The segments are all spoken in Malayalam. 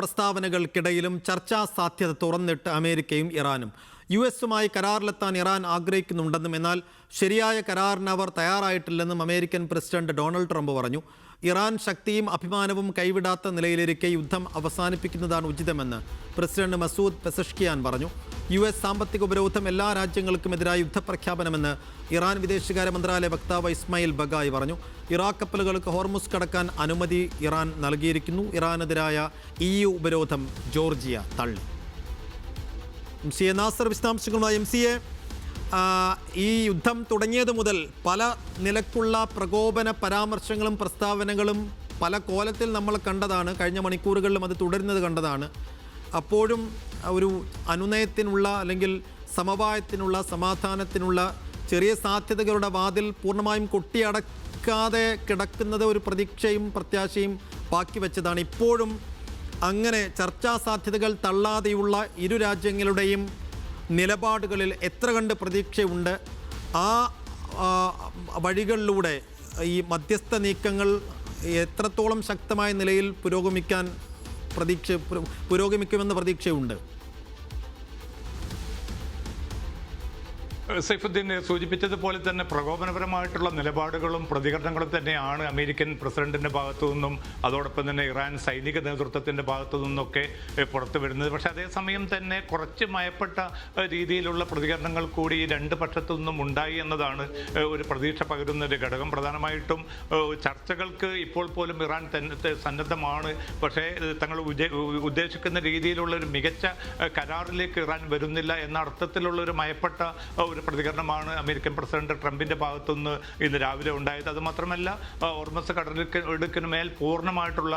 പ്രസ്താവനകൾക്കിടയിലും ചർച്ചാ സാധ്യത തുറന്നിട്ട് അമേരിക്കയും ഇറാനും. US-മായി കരാറിലെത്താൻ ഇറാൻ ആഗ്രഹിക്കുന്നുണ്ടെന്നും എന്നാൽ ശരിയായ കരാറിന് അവർ തയ്യാറായിട്ടില്ലെന്നും അമേരിക്കൻ പ്രസിഡന്റ് ഡൊണാൾഡ് ട്രംപ് പറഞ്ഞു. ഇറാൻ ശക്തിയും അഭിമാനവും കൈവിടാത്ത നിലയിലിരിക്കെ യുദ്ധം അവസാനിപ്പിക്കുന്നതാണ് ഉചിതമെന്ന് പ്രസിഡന്റ് മസൂദ് പെസഷ്കിയാൻ പറഞ്ഞു. US സാമ്പത്തിക ഉപരോധം എല്ലാ രാജ്യങ്ങൾക്കുമെതിരായ യുദ്ധപ്രഖ്യാപനമെന്ന് ഇറാൻ വിദേശകാര്യ മന്ത്രാലയ വക്താവ് ഇസ്മായിൽ ബഗായി പറഞ്ഞു. ഇറാഖ് കപ്പലുകൾക്ക് ഹോർമുസ് കടക്കാൻ അനുമതി ഇറാൻ നൽകിയിരിക്കുന്നു. ഇറാനെതിരായ EU ഉപരോധം ജോർജിയ തള്ളി. MCA നാസർ വിശദാംശങ്ങളുമായി. MCA, ഈ യുദ്ധം തുടങ്ങിയത് മുതൽ പല നിലക്കുള്ള പ്രകോപന പരാമർശങ്ങളും പ്രസ്താവനകളും പല കോലത്തിൽ നമ്മൾ കണ്ടതാണ്. കഴിഞ്ഞ മണിക്കൂറുകളിലും അത് തുടരുന്നത് കണ്ടതാണ്. അപ്പോഴും ഒരു അനുനയത്തിനുള്ള അല്ലെങ്കിൽ സമവായത്തിനുള്ള സമാധാനത്തിനുള്ള ചെറിയ സാധ്യതകളുടെ വാതിൽ പൂർണ്ണമായും കൊട്ടിയടക്കാതെ കിടക്കുന്നത് ഒരു പ്രതീക്ഷയും പ്രത്യാശയും ബാക്കി വെച്ചതാണ്. ഇപ്പോഴും അങ്ങനെ ചർച്ചാ സാധ്യതകൾ തള്ളാതെയുള്ള ഇരു രാജ്യങ്ങളുടെയും നിലപാടുകളിൽ എത്ര കണ്ട് പ്രതീക്ഷയുണ്ട്? ആ വഴികളിലൂടെ ഈ മധ്യസ്ഥ നീക്കങ്ങൾ എത്രത്തോളം ശക്തമായ നിലയിൽ പുരോഗമിക്കുമെന്ന് പ്രതീക്ഷയുണ്ട്? സൈഫുദ്ദീൻ സൂചിപ്പിച്ചതുപോലെ തന്നെ പ്രകോപനപരമായിട്ടുള്ള നിലപാടുകളും പ്രതികരണങ്ങളും തന്നെയാണ് അമേരിക്കൻ പ്രസിഡന്റിന്റെ ഭാഗത്തു നിന്നും അതോടൊപ്പം തന്നെ ഇറാൻ സൈനിക നേതൃത്വത്തിന്റെ ഭാഗത്തു നിന്നൊക്കെ പുറത്തു വരുന്നത്. പക്ഷേ അതേസമയം തന്നെ കുറച്ച് മയപ്പെട്ട രീതിയിലുള്ള പ്രതികരണങ്ങൾ കൂടി രണ്ട് പക്ഷത്തു നിന്നും ഉണ്ടായി എന്നതാണ് ഒരു പ്രതീക്ഷ പകരുന്ന ഒരു ഘടകം. പ്രധാനമായിട്ടും ചർച്ചകൾക്ക് ഇപ്പോൾ പോലും ഇറാൻ സന്നദ്ധമാണ്. പക്ഷേ തങ്ങൾ ഉദ്ദേശിക്കുന്ന രീതിയിലുള്ള ഒരു മികച്ച കരാറിലേക്ക് ഇറാൻ വരുന്നില്ല എന്ന അർത്ഥത്തിലുള്ള ഒരു മയപ്പെട്ട ഒരു പ്രതികരണമാണ് അമേരിക്കൻ പ്രസിഡന്റ് ട്രംപിന്റെ ഭാഗത്തുനിന്ന് ഇന്ന് രാവിലെ ഉണ്ടായത്. അതുമാത്രമല്ല, ഹോർമസ് കടലിടുക്കിന് മേൽ പൂർണ്ണമായിട്ടുള്ള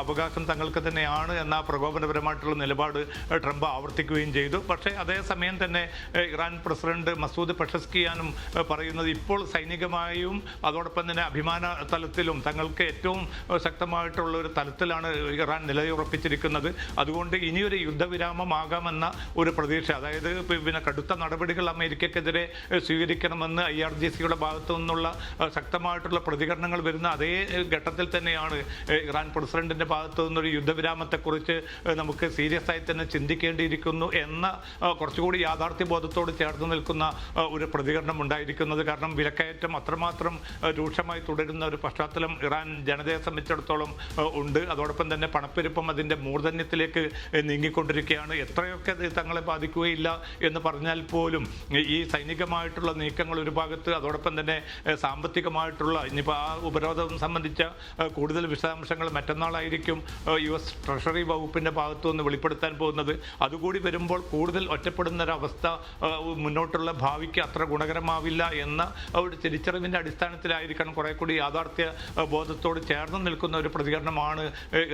അവകാശം തങ്ങൾക്ക് തന്നെയാണ് എന്ന പ്രകോപനപരമായിട്ടുള്ള നിലപാട് ട്രംപ് ആവർത്തിക്കുകയും ചെയ്തു. പക്ഷേ അതേസമയം തന്നെ ഇറാൻ പ്രസിഡന്റ് മസൂദ് പെസഷ്കിയാനും പറയുന്നത് ഇപ്പോൾ സൈനികമായും അതോടൊപ്പം തന്നെ അഭിമാന തലത്തിലും തങ്ങൾക്ക് ഏറ്റവും ശക്തമായിട്ടുള്ള ഒരു തലത്തിലാണ് ഇറാൻ നിലയുറപ്പിച്ചിരിക്കുന്നത്. അതുകൊണ്ട് ഇനിയൊരു യുദ്ധവിരാമമാകാമെന്ന ഒരു പ്രതീക്ഷ, അതായത് പിന്നെ കടുത്ത നടപടികൾ അമേരിക്കക്കെതിരെ സ്വീകരിക്കണമെന്ന് IRGCയുടെ ഭാഗത്തു നിന്നുള്ള ശക്തമായിട്ടുള്ള പ്രതികരണങ്ങൾ വരുന്ന അതേ ഘട്ടത്തിൽ തന്നെയാണ് ഇറാൻ പ്രസിഡന്റിന്റെ ഭാഗത്തു നിന്നൊരു യുദ്ധവിരാമത്തെക്കുറിച്ച് നമുക്ക് സീരിയസ് ആയി തന്നെ ചിന്തിക്കേണ്ടിയിരിക്കുന്നു എന്ന കുറച്ചുകൂടി യാഥാർത്ഥ്യബോധത്തോട് ചേർന്ന് നിൽക്കുന്ന ഒരു പ്രതികരണം ഉണ്ടായിരിക്കുന്നത്. കാരണം വിലക്കയറ്റം അത്രമാത്രം രൂക്ഷമായി തുടരുന്ന ഒരു പശ്ചാത്തലം ഇറാൻ ജനതയെ സംബന്ധിച്ചിടത്തോളം ഉണ്ട്. അതോടൊപ്പം തന്നെ പണപ്പെരുപ്പം അതിൻ്റെ മൂർധന്യത്തിലേക്ക് നീങ്ങിക്കൊണ്ടിരിക്കുകയാണ്. എത്രയൊക്കെ തങ്ങളെ ബാധിക്കുകയില്ല എന്ന് പറഞ്ഞാൽ പോലും ഈ സൈനികമായിട്ടുള്ള നീക്കങ്ങൾ ഒരു ഭാഗത്ത്, അതോടൊപ്പം തന്നെ സാമ്പത്തികമായിട്ടുള്ള ഇനിയിപ്പോൾ ആ ഉപരോധം സംബന്ധിച്ച കൂടുതൽ വിശദാംശങ്ങൾ മറ്റന്നാളായിരിക്കും US ട്രഷറി വകുപ്പിൻ്റെ ഭാഗത്തു നിന്ന് വെളിപ്പെടുത്താൻ പോകുന്നത്. അതുകൂടി വരുമ്പോൾ കൂടുതൽ ഒറ്റപ്പെടുന്നൊരവസ്ഥ മുന്നോട്ടുള്ള ഭാവിക്ക് അത്ര ഗുണകരമാവില്ല എന്ന ഒരു തിരിച്ചറിവിൻ്റെ അടിസ്ഥാനത്തിലായിരിക്കണം കുറെ കൂടി യാഥാർത്ഥ്യ ബോധത്തോട് ചേർന്ന് നിൽക്കുന്ന ഒരു പ്രതികരണമാണ്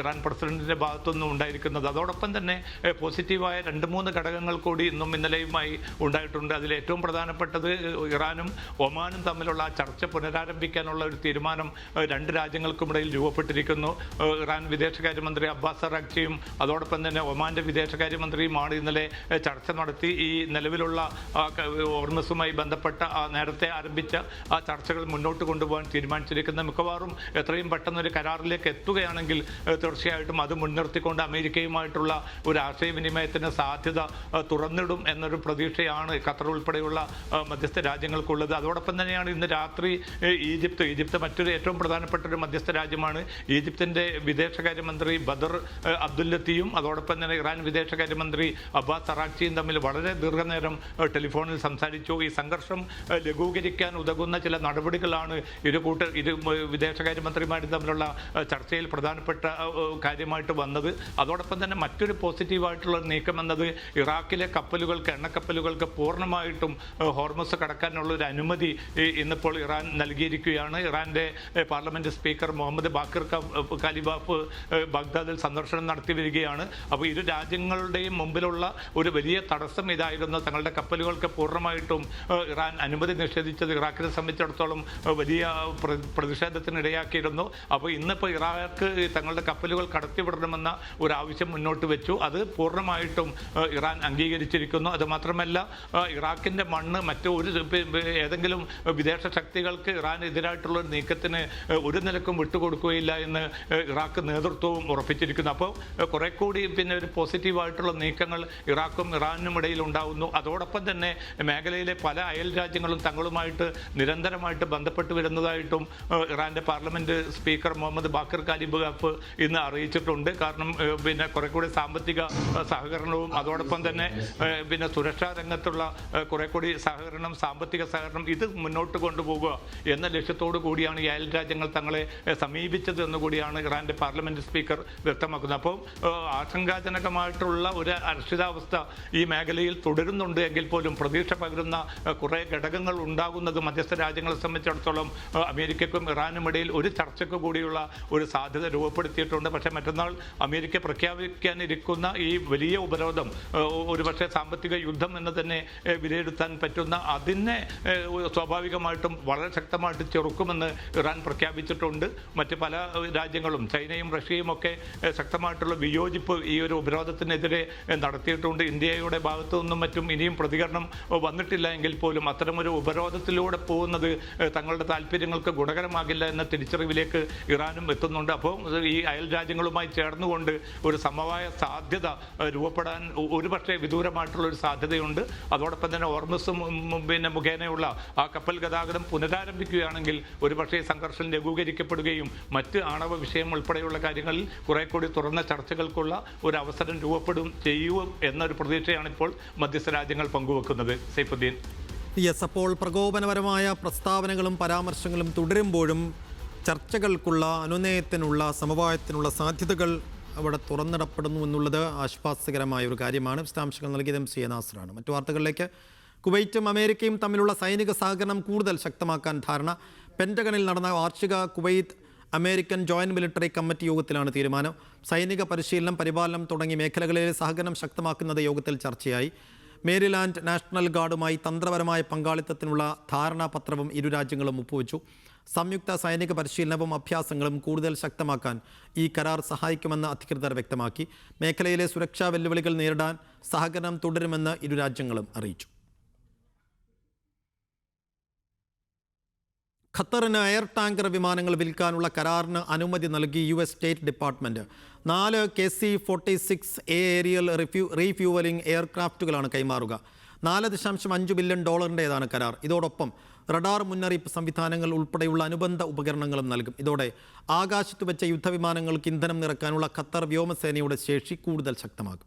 ഇറാൻ പ്രസിഡന്റിൻ്റെ ഭാഗത്തു നിന്നും ഉണ്ടായിരിക്കുന്നത്. അതോടൊപ്പം തന്നെ പോസിറ്റീവായ 2-3 ഘടകങ്ങൾ കൂടി ഇന്നും ഇന്നലെയുമായി ഉണ്ടായിട്ടുണ്ട്. അതിൽ ഏറ്റവും പ്രധാനപ്പെട്ടത് ഇറാനും ഒമാനും തമ്മിലുള്ള ആ ചർച്ച പുനരാരംഭിക്കാനുള്ള ഒരു തീരുമാനം രണ്ട് രാജ്യങ്ങൾക്കുമിടയിൽ രൂപപ്പെട്ടിരിക്കുന്നു. ഇറാൻ വിദേശകാര്യമന്ത്രി അബ്ബാസ് അറാഗ്ചിയും അതോടൊപ്പം തന്നെ ഒമാന്റെ വിദേശകാര്യമന്ത്രിയുമാണ് ഇന്നലെ ചർച്ച നടത്തി ഈ നിലവിലുള്ള ഹോർമസുമായി ബന്ധപ്പെട്ട നേരത്തെ ആരംഭിച്ച ആ ചർച്ചകൾ മുന്നോട്ട് കൊണ്ടുപോകാൻ തീരുമാനിച്ചിരിക്കുന്നത്. മിക്കവാറും എത്രയും പെട്ടെന്ന് ഒരു കരാറിലേക്ക് എത്തുകയാണെങ്കിൽ തീർച്ചയായിട്ടും അത് മുൻനിർത്തിക്കൊണ്ട് അമേരിക്കയുമായിട്ടുള്ള ഒരു ആശയവിനിമയത്തിന് സാധ്യത തുറന്നിടും എന്നൊരു പ്രതീക്ഷയാണ് ഖത്തർ ഉൾപ്പെടെയുള്ള മധ്യസ്ഥ രാജ്യങ്ങൾക്കുള്ളത്. അതോടൊപ്പം തന്നെയാണ് ഇന്ന് രാത്രി ഈജിപ്ത് മറ്റൊരു ഏറ്റവും പ്രധാനപ്പെട്ട ഒരു മധ്യസ്ഥ രാജ്യമാണ്. ഈജിപ്തിൻ്റെ വിദേശകാര്യമന്ത്രി ബദർ അബ്ദുല്ലത്തിയും അതോടൊപ്പം തന്നെ ഇറാൻ വിദേശകാര്യമന്ത്രി അബ്ബാസ് അറാഗ്ചിയും തമ്മിൽ വളരെ ദീർഘനേരം ടെലിഫോണിൽ സംസാരിച്ചു. ഈ സംഘർഷം ലഘൂകരിക്കാൻ ഉതകുന്ന ചില നടപടികളാണ് ഇരു വിദേശകാര്യമന്ത്രിമാരും തമ്മിലുള്ള ചർച്ചയിൽ പ്രധാനപ്പെട്ട കാര്യമായിട്ട് വന്നത്. അതോടൊപ്പം തന്നെ മറ്റൊരു പോസിറ്റീവായിട്ടുള്ള നീക്കം എന്നത് ഇറാഖിലെ കപ്പലുകൾക്ക്, എണ്ണക്കപ്പലുകൾക്ക് പൂർണ്ണമായിട്ടും ഹോർമസ് കടക്കാനുള്ള ഒരു അനുമതി ഇന്നിപ്പോൾ ഇറാൻ നൽകിയിരിക്കുകയാണ്. ഇറാൻ്റെ പാർലമെന്റ് സ്പീക്കർ മുഹമ്മദ് ബാക്കിർ കാലിബാഫ് ബഗ്ദാദിൽ സന്ദർശനം നടത്തി വരികയാണ്. അപ്പോൾ ഇരു രാജ്യങ്ങളുടെയും മുമ്പിലുള്ള ഒരു വലിയ തടസ്സം ഇതായിരുന്നു. തങ്ങളുടെ കപ്പലുകൾക്ക് പൂർണ്ണമായിട്ടും ഇറാൻ അനുമതി നിഷേധിച്ചത് ഇറാഖിനെ സംബന്ധിച്ചിടത്തോളം വലിയ പ്രതിഷേധത്തിനിടയാക്കിയിരുന്നു. അപ്പോൾ ഇന്നിപ്പോൾ ഇറാഖ് തങ്ങളുടെ കപ്പലുകൾ കടത്തിവിടണമെന്ന ഒരു ആവശ്യം മുന്നോട്ട് വെച്ചു. അത് പൂർണ്ണമായിട്ടും ഇറാൻ അംഗീകരിച്ചിരിക്കുന്നു. അതുമാത്രമല്ല, ഇറാഖിൻ്റെ മണ്ണ് മറ്റു ഏതെങ്കിലും വിദേശ ശക്തികൾക്ക് ഇറാനെതിരായിട്ടുള്ള ഒരു നീക്കത്തിന് ഒരു നിലക്കും വിട്ടുകൊടുക്കുകയില്ല എന്ന് ഇറാഖ് നേതൃത്വവും ഉറപ്പിച്ചിരിക്കുന്നു. അപ്പോൾ കുറെ കൂടി ഒരു പോസിറ്റീവായിട്ടുള്ള നീക്കങ്ങൾ ഇറാഖും ഇറാനും ഇടയിൽ ഉണ്ടാകുന്നു. അതോടൊപ്പം തന്നെ മേഖലയിലെ പല അയൽ രാജ്യങ്ങളും തങ്ങളുമായിട്ട് നിരന്തരമായിട്ട് ബന്ധപ്പെട്ട് വരുന്നതായിട്ടും ഇറാന്റെ പാർലമെന്റ് സ്പീക്കർ മുഹമ്മദ് ബാക്കർ കാലിബാഫ് ഇന്ന് അറിയിച്ചിട്ടുണ്ട്. കാരണം കുറെ കൂടി സാമ്പത്തിക സഹകരണവും അതോടൊപ്പം തന്നെ സുരക്ഷാ രംഗത്തുള്ള കുറെ കൂടി സഹകരണം, സാമ്പത്തിക സഹകരണം ഇത് മുന്നോട്ട് കൊണ്ടുപോകുക എന്ന ലക്ഷ്യത്തോടു കൂടിയാണ് ഈ അയൽ രാജ്യങ്ങൾ തങ്ങളെ സമീപിച്ചത് എന്നുകൂടിയാണ് ഇറാന്റെ പാർലമെന്റ് സ്പീക്കർ വ്യക്തമാക്കുന്നത്. അപ്പോൾ ആശങ്കാജനകമായിട്ടുള്ള ഒരു അരക്ഷിതാവസ്ഥ ഈ മേഖലയിൽ തുടരുന്നുണ്ട് എങ്കിൽ പോലും പ്രതീക്ഷ പകരുന്ന കുറേ ഘടകങ്ങൾ ഉണ്ടാകുന്നത് മധ്യസ്ഥ രാജ്യങ്ങളെ സംബന്ധിച്ചിടത്തോളം അമേരിക്കയ്ക്കും ഇറാനും ഇടയിൽ ഒരു ചർച്ചയ്ക്ക് കൂടിയുള്ള ഒരു സാധ്യത രൂപപ്പെടുത്തിയിട്ടുണ്ട്. പക്ഷേ മറ്റന്നാൾ അമേരിക്ക പ്രഖ്യാപിക്കാനിരിക്കുന്ന ഈ വലിയ ഉപരോധം ഒരുപക്ഷെ സാമ്പത്തിക യുദ്ധം എന്ന് തന്നെ വിലയിരുത്താൻ പറ്റുന്ന അതിനെ സ്വാഭാവികമായിട്ടും വളരെ ശക്തമായിട്ട് ചെറുക്കുമെന്ന് ഇറാൻ പ്രഖ്യാപിച്ചിട്ടുണ്ട്. മറ്റ് പല രാജ്യങ്ങളും ചൈനയും റഷ്യയും ഒക്കെ ശക്തമായിട്ടുള്ള വിയോജിപ്പ് ഈ ഒരു ഉപരോധത്തിനെതിരെ നടത്തിയിട്ടുണ്ട്. ഇന്ത്യയുടെ ഭാഗത്തു നിന്നും മറ്റും ഇനിയും പ്രതികരണം വന്നിട്ടില്ല എങ്കിൽ പോലും അത്തരമൊരു ഉപരോധത്തിലൂടെ പോകുന്നത് തങ്ങളുടെ താല്പര്യങ്ങൾക്ക് ഗുണകരമാകില്ല എന്ന തിരിച്ചറിവിലേക്ക് ഇറാനും എത്തുന്നുണ്ട്. അപ്പോൾ ഈ അയൽ രാജ്യങ്ങളുമായി ചേർന്നുകൊണ്ട് ഒരു സമവായ സാധ്യത രൂപപ്പെടാൻ ഒരുപക്ഷെ വിദൂരമായിട്ടുള്ള ഒരു സാധ്യതയുണ്ട്. അതോടൊപ്പം തന്നെ ഹോർമുസ് മുഖേനയുള്ള ആ കപ്പൽ ഗതാഗതം പുനരാരംഭിക്കുകയാണെങ്കിൽ ഒരുപക്ഷെ സംഘർഷം ലഘൂകരിക്കപ്പെടുകയും മറ്റ് ആണവ വിഷയം ഉൾപ്പെടെയുള്ള കാര്യങ്ങളിൽ കുറെ കൂടി തുറന്ന ചർച്ചകൾക്കുള്ള ഒരു അവസരം രൂപപ്പെടും ചെയ്യും എന്നൊരു പ്രതീക്ഷയാണ് ഇപ്പോൾ മധ്യസ്ഥ രാജ്യങ്ങൾ പങ്കുവെക്കുന്നത്. സൈഫുദ്ദീൻ. യെസ്, അപ്പോൾ പ്രകോപനപരമായ പ്രസ്താവനകളും പരാമർശങ്ങളും തുടരുമ്പോഴും ചർച്ചകൾക്കുള്ള അനുനയത്തിനുള്ള സമവായത്തിനുള്ള സാധ്യതകൾ അവിടെ തുറന്നിടപ്പെടുന്നു എന്നുള്ളത് ആശ്വാസകരമായ ഒരു കാര്യമാണ്. വിശദാംശങ്ങൾ നൽകിയത് MC നാസറാണ്. മറ്റു വാർത്തകളിലേക്ക്. കുവൈറ്റും അമേരിക്കയും തമ്മിലുള്ള സൈനിക സഹകരണം കൂടുതൽ ശക്തമാക്കാൻ ധാരണ. പെൻറ്റഗണിൽ നടന്ന വാർഷിക Kuwait American joint military committee യോഗത്തിലാണ് തീരുമാനം. സൈനിക പരിശീലനം, പരിപാലനം തുടങ്ങിയ മേഖലകളിലെ സഹകരണം ശക്തമാക്കുന്നത് യോഗത്തിൽ ചർച്ചയായി. മേരിലാൻഡ് നാഷണൽ ഗാർഡുമായി തന്ത്രപരമായ പങ്കാളിത്തത്തിനുള്ള ധാരണാപത്രവും ഇരു രാജ്യങ്ങളും ഒപ്പുവെച്ചു. സംയുക്ത സൈനിക പരിശീലനവും അഭ്യാസങ്ങളും കൂടുതൽ ശക്തമാക്കാൻ ഈ കരാർ സഹായിക്കുമെന്ന് അധികൃതർ വ്യക്തമാക്കി. മേഖലയിലെ സുരക്ഷാ വെല്ലുവിളികൾ നേരിടാൻ സഹകരണം തുടരുമെന്ന് ഇരു രാജ്യങ്ങളും അറിയിച്ചു. ഖത്തറിന് എയർ ടാങ്കർ വിമാനങ്ങൾ വിൽക്കാനുള്ള കരാറിന് അനുമതി നൽകി US state department. 4 KC-46 aerial refuelling എയർക്രാഫ്റ്റുകളാണ് കൈമാറുക. $4.5 ബില്യൺ കരാർ. ഇതോടൊപ്പം റഡാർ മുന്നറിയിപ്പ് സംവിധാനങ്ങൾ ഉൾപ്പെടെയുള്ള അനുബന്ധ ഉപകരണങ്ങളും നൽകും. ഇതോടെ ആകാശത്ത് വെച്ച യുദ്ധവിമാനങ്ങൾക്ക് ഇന്ധനം നിറക്കാനുള്ള ഖത്തർ വ്യോമസേനയുടെ ശേഷി കൂടുതൽ ശക്തമാകും.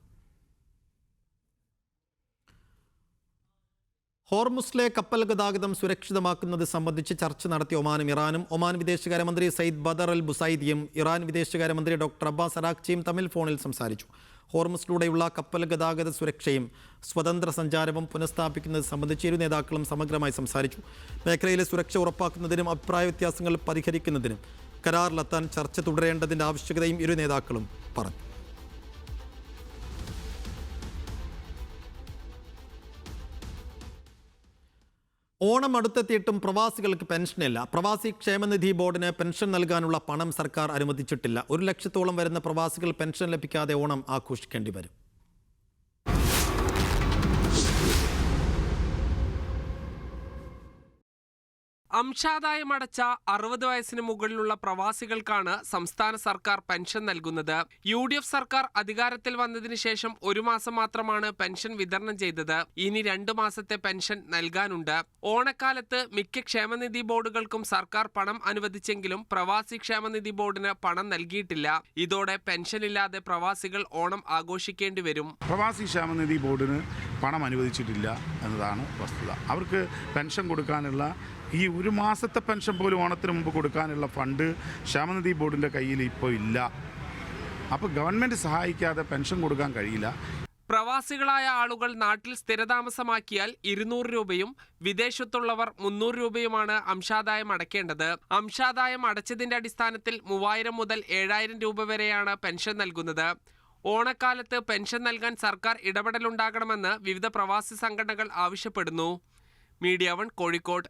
ഹോർമുസിലെ കപ്പൽ ഗതാഗതം സുരക്ഷിതമാക്കുന്നത് സംബന്ധിച്ച് ചർച്ച നടത്തിയ ഒമാനും ഇറാനും. ഒമാൻ വിദേശകാര്യമന്ത്രി സയ്യിദ് ബദർ അൽ ബുസൈദിയും ഇറാൻ വിദേശകാര്യമന്ത്രി ഡോക്ടർ അബ്ബാസ് അറാഖ്ചിയും തമ്മിൽ ഫോണിൽ സംസാരിച്ചു. ഹോർമുസിലൂടെയുള്ള കപ്പൽ ഗതാഗത സുരക്ഷയും സ്വതന്ത്ര സഞ്ചാരവും പുനഃസ്ഥാപിക്കുന്നത് സംബന്ധിച്ച് ഇരു നേതാക്കളും സമഗ്രമായി സംസാരിച്ചു. മേഖലയിലെ സുരക്ഷ ഉറപ്പാക്കുന്നതിനും അഭിപ്രായ വ്യത്യാസങ്ങൾ പരിഹരിക്കുന്നതിനും കരാറിലെത്താൻ ചർച്ച തുടരേണ്ടതിൻ്റെ ആവശ്യകതയും ഇരു നേതാക്കളും പറഞ്ഞു. ഓണം അടുത്തെത്തിയിട്ടും പ്രവാസികൾക്ക് പെൻഷനില്ല. പ്രവാസി ക്ഷേമനിധി ബോർഡിന് പെൻഷൻ നൽകാനുള്ള പണം സർക്കാർ അനുവദിച്ചിട്ടില്ല. 1 ലക്ഷത്തോളം വരുന്ന പ്രവാസികൾ പെൻഷൻ ലഭിക്കാതെ ഓണം ആഘോഷിക്കേണ്ടി വരും. അംശാദായം അടച്ച 60 വയസ്സിന് മുകളിലുള്ള പ്രവാസികൾക്കാണ് സംസ്ഥാന സർക്കാർ പെൻഷൻ നൽകുന്നത്. UDF സർക്കാർ അധികാരത്തിൽ വന്നതിന് ശേഷം 1 മാസം മാത്രമാണ് പെൻഷൻ വിതരണം ചെയ്തത്. ഇനി 2 മാസത്തെ പെൻഷൻ നൽകാനുണ്ട്. ഓണക്കാലത്ത് മിക്ക ക്ഷേമനിധി ബോർഡുകൾക്കും സർക്കാർ പണം അനുവദിച്ചെങ്കിലും പ്രവാസി ക്ഷേമനിധി ബോർഡിന് പണം നൽകിയിട്ടില്ല. ഇതോടെ പെൻഷനില്ലാതെ പ്രവാസികൾ ഓണം ആഘോഷിക്കേണ്ടി വരും. പ്രവാസി ക്ഷേമനിധി ബോർഡിന് പണം അനുവദിച്ചിട്ടില്ല എന്നതാണ് വസ്തുത. അവർക്ക് പെൻഷൻ കൊടുക്കാനുള്ള ഈ 1 മാസത്തെ പെൻഷൻ പോലും ഓണത്തിന് മുമ്പ് കൊടുക്കാനുള്ള ഫണ്ട് ക്ഷേമനിധി ബോർഡിൻ്റെ കയ്യിൽ ഇപ്പോൾ ഇല്ല. അപ്പോൾ ഗവൺമെൻറ് സഹായിക്കാതെ പെൻഷൻ കൊടുക്കാൻ കഴിയില്ല. പ്രവാസികളായ ആളുകൾ നാട്ടിൽ സ്ഥിരതാമസമാക്കിയാൽ 200 രൂപയും വിദേശത്തുള്ളവർ 300 രൂപയുമാണ് അംശാദായം അടയ്ക്കേണ്ടത്. അംശാദായം അടച്ചതിന്റെ അടിസ്ഥാനത്തിൽ 3000 മുതൽ 7000 രൂപ വരെയാണ് പെൻഷൻ നൽകുന്നത്. ഓണക്കാലത്ത് പെൻഷൻ നൽകാൻ സർക്കാർ ഇടപെടലുണ്ടാകണമെന്ന് വിവിധ പ്രവാസി സംഘടനകൾ ആവശ്യപ്പെടുന്നു. മീഡിയ 1 കോഴിക്കോട്.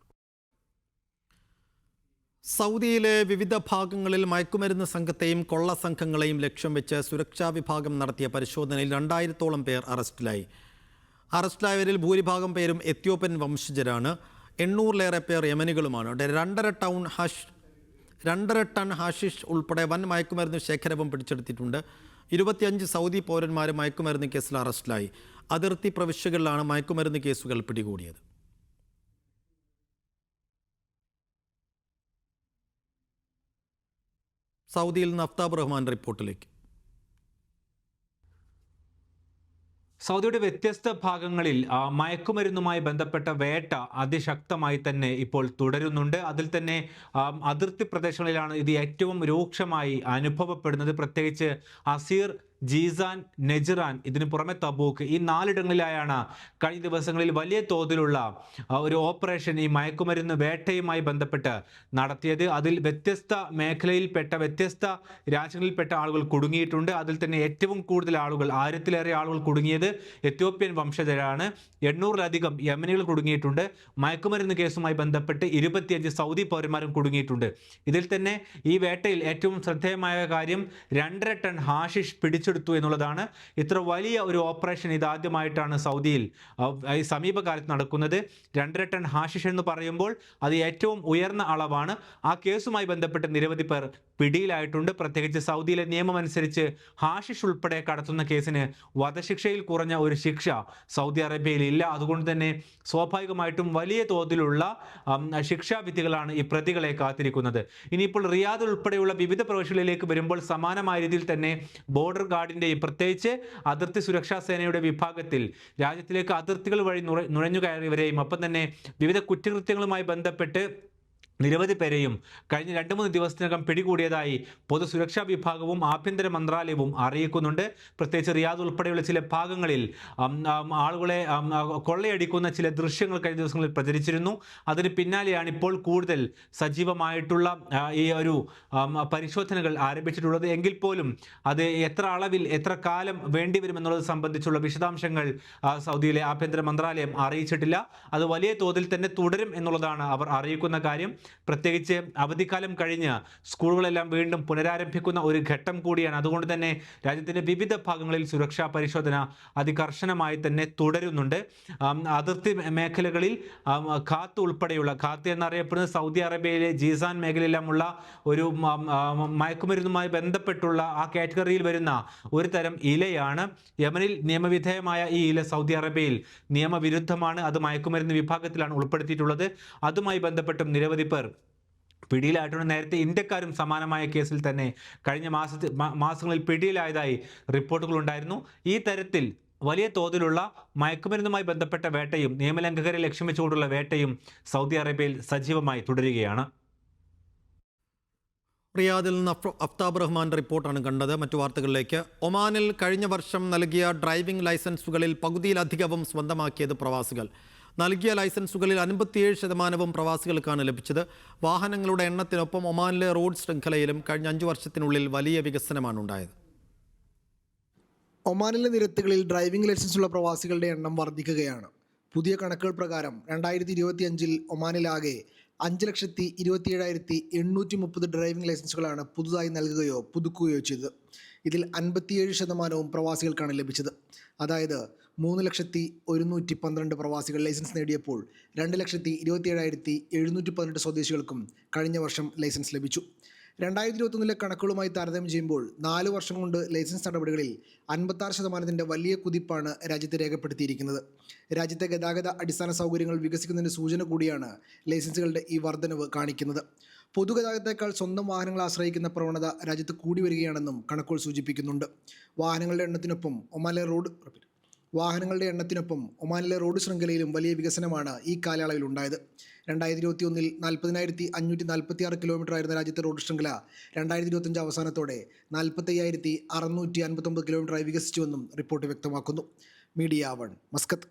സൗദിയിലെ വിവിധ ഭാഗങ്ങളിൽ മയക്കുമരുന്ന് സംഘത്തെയും കൊള്ള സംഘങ്ങളെയും ലക്ഷ്യം വെച്ച് സുരക്ഷാ വിഭാഗം നടത്തിയ പരിശോധനയിൽ 2000-ഓളം പേർ അറസ്റ്റിലായി. അറസ്റ്റിലായവരിൽ ഭൂരിഭാഗം പേരും എത്യോപ്യൻ വംശജരാണ്. 800-ലേറെ പേർ യമനികളുമാണ്. 2.5 ടൺ ഹാഷിഷ് ഉൾപ്പെടെ വൻ മയക്കുമരുന്ന് ശേഖരവും പിടിച്ചെടുത്തിട്ടുണ്ട്. 25 സൗദി പൗരന്മാരും മയക്കുമരുന്ന് കേസിൽ അറസ്റ്റിലായി. അതിർത്തി പ്രവിശ്യകളിലാണ് മയക്കുമരുന്ന് കേസുകൾ പിടികൂടിയത്. സൗദിയിൽ നിന്ന് അഫ്താബ് റഹ്മാൻ റിപ്പോർട്ടിലേക്ക്. സൗദിയുടെ വ്യത്യസ്ത ഭാഗങ്ങളിൽ മയക്കുമരുന്നുമായി ബന്ധപ്പെട്ട വേട്ട അതിശക്തമായി തന്നെ ഇപ്പോൾ തുടരുന്നുണ്ട്. അതിൽ തന്നെ അതിർത്തി പ്രദേശങ്ങളിലാണ് ഇത് ഏറ്റവും രൂക്ഷമായി അനുഭവപ്പെടുന്നത്. പ്രത്യേകിച്ച് അസീർ, ജീസാൻ, നെജ്റാൻ, ഇതിനു പുറമെ തബൂക്ക്, ഈ 4 ഇടങ്ങളിലായാണ് കഴിഞ്ഞ ദിവസങ്ങളിൽ വലിയ തോതിലുള്ള ഒരു ഓപ്പറേഷൻ ഈ മയക്കുമരുന്ന് വേട്ടയുമായി ബന്ധപ്പെട്ട് നടത്തിയത്. അതിൽ വ്യത്യസ്ത മേഖലയിൽപ്പെട്ട വ്യത്യസ്ത രാജ്യങ്ങളിൽപ്പെട്ട ആളുകൾ കുടുങ്ങിയിട്ടുണ്ട്. അതിൽ തന്നെ ഏറ്റവും കൂടുതൽ ആളുകൾ, 1000-ലേറെ ആളുകൾ കുടുങ്ങിയത് എത്യോപ്യൻ വംശജരാണ്. 800-ലധികം യമനികൾ കുടുങ്ങിയിട്ടുണ്ട്. മയക്കുമരുന്ന് കേസുമായി ബന്ധപ്പെട്ട് 25 സൗദി പൗരന്മാരും കുടുങ്ങിയിട്ടുണ്ട്. ഇതിൽ തന്നെ ഈ വേട്ടയിൽ ഏറ്റവും ശ്രദ്ധേയമായ കാര്യം 2.5 ടൺ ഹാഷിഷ് പിടിച്ചെടുത്തു എന്നുള്ളതാണ്. ഇത്ര വലിയ ഒരു ഓപ്പറേഷൻ ഇതാദ്യമായിട്ടാണ് സൗദിയിൽ ഈ സമീപകാലത്ത് നടക്കുന്നത്. 2.5 ടൺ ഹാഷിഷ് എന്ന് പറയുമ്പോൾ അത് ഏറ്റവും ഉയർന്ന അളവാണ്. ആ കേസുമായി ബന്ധപ്പെട്ട് നിരവധി പേർ പിടിയിലായിട്ടുണ്ട്. പ്രത്യേകിച്ച് സൗദിയിലെ നിയമം അനുസരിച്ച് ഹാഷിഷ് ഉൾപ്പെടെ കടത്തുന്ന കേസിന് വധശിക്ഷയിൽ കുറഞ്ഞ ഒരു ശിക്ഷ സൗദി അറേബ്യയിൽ ഇല്ല. അതുകൊണ്ട് തന്നെ സ്വാഭാവികമായിട്ടും വലിയ തോതിലുള്ള ശിക്ഷാവിധികളാണ് ഈ പ്രതികളെ കാത്തിരിക്കുന്നത്. ഇനിയിപ്പോൾ റിയാദ് ഉൾപ്പെടെയുള്ള വിവിധ പ്രവിശ്യകളിലേക്ക് വരുമ്പോൾ സമാനമായ രീതിയിൽ തന്നെ ബോർഡർ ഗാർഡിൻ്റെയും പ്രത്യേകിച്ച് അതിർത്തി സുരക്ഷാ സേനയുടെ വിഭാഗത്തിൽ രാജ്യത്തിലേക്ക് അതിർത്തികൾ വഴി നുഴഞ്ഞു കയറിയവരെയും ഒപ്പം തന്നെ വിവിധ കുറ്റകൃത്യങ്ങളുമായി ബന്ധപ്പെട്ട് നിരവധി പേരെയും കഴിഞ്ഞ 2-3 ദിവസത്തിനകം പിടികൂടിയതായി പൊതുസുരക്ഷാ വിഭാഗവും ആഭ്യന്തര മന്ത്രാലയവും അറിയിക്കുന്നുണ്ട്. പ്രത്യേകിച്ച് റിയാദ് ഉൾപ്പെടെയുള്ള ചില ഭാഗങ്ങളിൽ ആളുകളെ കൊള്ളയടിക്കുന്ന ചില ദൃശ്യങ്ങൾ കഴിഞ്ഞ ദിവസങ്ങളിൽ പ്രചരിച്ചിരുന്നു. അതിന് പിന്നാലെയാണ് ഇപ്പോൾ കൂടുതൽ സജീവമായിട്ടുള്ള ഈ ഒരു പരിശോധനകൾ ആരംഭിച്ചിട്ടുള്ളത്. എങ്കിൽ പോലും അത് എത്ര അളവിൽ എത്ര കാലം വേണ്ടിവരുമെന്നുള്ളത് സംബന്ധിച്ചുള്ള വിശദാംശങ്ങൾ സൗദിയിലെ ആഭ്യന്തര മന്ത്രാലയം അറിയിച്ചിട്ടില്ല. അത് വലിയ തോതിൽ തന്നെ തുടരും എന്നുള്ളതാണ് അവർ അറിയിക്കുന്ന കാര്യം. പ്രത്യേകിച്ച് അവധിക്കാലം കഴിഞ്ഞ് സ്കൂളുകളെല്ലാം വീണ്ടും പുനരാരംഭിക്കുന്ന ഒരു ഘട്ടം കൂടിയാണ്. അതുകൊണ്ട് തന്നെ രാജ്യത്തിന്റെ വിവിധ ഭാഗങ്ങളിൽ സുരക്ഷാ പരിശോധന അതികർശനമായി തന്നെ തുടരുന്നുണ്ട്. അതിർത്തി മേഖലകളിൽ ഖാത്ത് ഉൾപ്പെടെയുള്ള, ഖാത്ത് എന്നറിയപ്പെടുന്ന സൗദി അറേബ്യയിലെ ജീസാൻ മേഖലയിലുമുള്ള ഒരു മയക്കുമരുന്നുമായി ബന്ധപ്പെട്ടുള്ള ആ കാറ്റഗറിയിൽ വരുന്ന ഒരു തരം ഇലയാണ്. യമനിൽ നിയമവിധേയമായ ഈ ഇല സൗദി അറേബ്യയിൽ നിയമവിരുദ്ധമാണ്. അത് മയക്കുമരുന്ന് വിഭാഗത്തിലാണ് ഉൾപ്പെടുത്തിയിട്ടുള്ളത്. അതുമായി ബന്ധപ്പെട്ടും നിരവധി പേർ പിടിയിലായിട്ടുണ്ട്. നേരത്തെ ഇന്ത്യക്കാരും സമാനമായ കേസിൽ തന്നെ കഴിഞ്ഞ മാസങ്ങളിൽ പിടിയിലായതായി റിപ്പോർട്ടുകൾ ഉണ്ടായിരുന്നു. ഈ തരത്തിൽ വലിയ തോതിലുള്ള മയക്കുമരുന്നുമായി ബന്ധപ്പെട്ട വേട്ടയും നിയമലംഘകരെ ലക്ഷ്യം വെച്ചുകൊണ്ടുള്ള വേട്ടയും സൗദി അറേബ്യയിൽ സജീവമായി തുടരുകയാണ്. റിയാദിൽ നിന്ന് അഫ്താബ് റഹ്മാൻ റിപ്പോർട്ടാണ് കണ്ടത്. മറ്റു വാർത്തകളിലേക്ക്. ഒമാനിൽ കഴിഞ്ഞ വർഷം നൽകിയ ഡ്രൈവിംഗ് ലൈസൻസുകളിൽ പകുതിയിലധികവും സ്വന്തമാക്കിയത് പ്രവാസികൾ. നൽകിയ ലൈസൻസുകളിൽ 57% പ്രവാസികൾക്കാണ് ലഭിച്ചത്. വാഹനങ്ങളുടെ എണ്ണത്തിനൊപ്പം ഒമാനിലെ റോഡ് ശൃംഖലയിലും കഴിഞ്ഞ 5 വർഷത്തിനുള്ളിൽ വലിയ വികസനമാണ് ഉണ്ടായത്. ഒമാനിലെ നിരത്തുകളിൽ ഡ്രൈവിംഗ് ലൈസൻസുള്ള പ്രവാസികളുടെ എണ്ണം വർദ്ധിക്കുകയാണ്. പുതിയ കണക്കുകൾ പ്രകാരം 2025 ഒമാനിലാകെ 5,27,830 ഡ്രൈവിംഗ് ലൈസൻസുകളാണ് പുതുതായി നൽകുകയോ പുതുക്കുകയോ ചെയ്തത്. ഇതിൽ 57% പ്രവാസികൾക്കാണ് ലഭിച്ചത്. അതായത് 3,112 പ്രവാസികൾ ലൈസൻസ് നേടിയപ്പോൾ 2,27,718 സ്വദേശികൾക്കും കഴിഞ്ഞ വർഷം ലൈസൻസ് ലഭിച്ചു. 2021 കണക്കുകളുമായി താരതമ്യം ചെയ്യുമ്പോൾ 4 വർഷം കൊണ്ട് ലൈസൻസ് നടപടികളിൽ 56% വലിയ കുതിപ്പാണ് രാജ്യത്ത് രേഖപ്പെടുത്തിയിരിക്കുന്നത്. രാജ്യത്തെ ഗതാഗത അടിസ്ഥാന സൗകര്യങ്ങൾ വികസിക്കുന്നതിൻ്റെ സൂചന കൂടിയാണ് ലൈസൻസുകളുടെ ഈ വർധനവ് കാണിക്കുന്നത്. പൊതുഗതാഗതത്തേക്കാൾ സ്വന്തം വാഹനങ്ങൾ ആശ്രയിക്കുന്ന പ്രവണത രാജ്യത്ത് കൂടി വരികയാണെന്നും കണക്കുകൾ സൂചിപ്പിക്കുന്നുണ്ട്. വാഹനങ്ങളുടെ എണ്ണത്തിനൊപ്പം ഒമാനിലെ റോഡ് ശൃംഖലയിലും വലിയ വികസനമാണ് ഈ കാലയളവിൽ ഉണ്ടായത്. 2021 40,546 കിലോമീറ്റർ ആയിരുന്ന രാജ്യത്തെ റോഡ് ശൃംഖല 2025 അവസാനത്തോടെ 45,659 കിലോമീറ്ററായി വികസിച്ചുവെന്നും റിപ്പോർട്ട് വ്യക്തമാക്കുന്നു. Media 1 Muscat.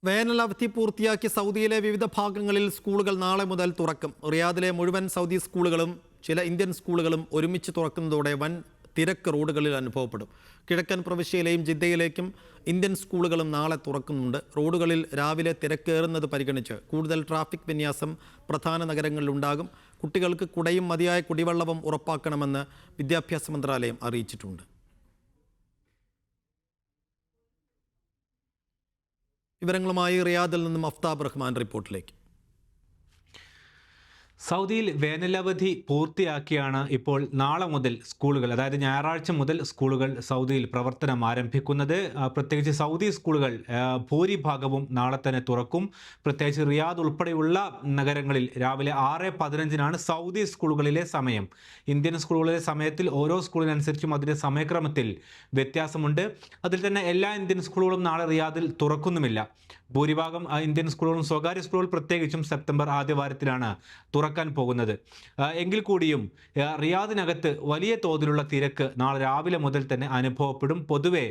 വേനലവധി പൂർത്തിയാക്കി സൗദിയിലെ വിവിധ ഭാഗങ്ങളിൽ സ്കൂളുകൾ നാളെ മുതൽ തുറക്കും. റിയാദിലെ മുഴുവൻ സൗദി സ്കൂളുകളും ചില ഇന്ത്യൻ സ്കൂളുകളും ഒരുമിച്ച് തുറക്കുന്നതോടെ വൻ തിരക്ക് റോഡുകളിൽ അനുഭവപ്പെടും. കിഴക്കൻ പ്രവിശ്യയിലെയും ജിദ്ദയിലേക്കും ഇന്ത്യൻ സ്കൂളുകളും നാളെ തുറക്കുന്നുണ്ട്. റോഡുകളിൽ രാവിലെ തിരക്കേറുന്നത് പരിഗണിച്ച് കൂടുതൽ ട്രാഫിക് വിന്യാസം പ്രധാന നഗരങ്ങളിലുണ്ടാകും. കുട്ടികൾക്ക് കുടയും മതിയായ കുടിവെള്ളവും ഉറപ്പാക്കണമെന്ന് വിദ്യാഭ്യാസ മന്ത്രാലയം അറിയിച്ചിട്ടുണ്ട്. വിവരങ്ങളുമായി റിയാദിൽ നിന്നും അഫ്താബ് റഹ്മാൻ റിപ്പോർട്ടിലേക്ക്. സൗദിയിൽ വേനലവധി പൂർത്തിയാക്കിയാണ് ഇപ്പോൾ നാളെ മുതൽ സ്കൂളുകൾ, അതായത് ഞായറാഴ്ച മുതൽ സ്കൂളുകൾ സൗദിയിൽ പ്രവർത്തനം ആരംഭിക്കുന്നത്. പ്രത്യേകിച്ച് സൗദി സ്കൂളുകൾ ഭൂരിഭാഗവും നാളെ തന്നെ തുറക്കും. പ്രത്യേകിച്ച് റിയാദ് ഉൾപ്പെടെയുള്ള നഗരങ്ങളിൽ രാവിലെ 6:15 സൗദി സ്കൂളുകളിലെ സമയം. ഇന്ത്യൻ സ്കൂളുകളിലെ സമയത്തിൽ ഓരോ സ്കൂളിനനുസരിച്ചും അതിൻ്റെ സമയക്രമത്തിൽ വ്യത്യാസമുണ്ട്. അതിൽ തന്നെ എല്ലാ ഇന്ത്യൻ സ്കൂളുകളും നാളെ റിയാദിൽ തുറക്കുന്നുമില്ല. ഭൂരിഭാഗം ഇന്ത്യൻ സ്കൂളുകളും സ്വകാര്യ സ്കൂളുകൾ പ്രത്യേകിച്ചും സെപ്റ്റംബർ ആദ്യവാരത്തിലാണ് തുറക്കാൻ പോകുന്നത്. എങ്കിൽ കൂടിയും റിയാദിനകത്ത് വലിയ തോതിലുള്ള തിരക്ക് നാളെ രാവിലെ മുതൽ തന്നെ അനുഭവപ്പെടും. പൊതുവെ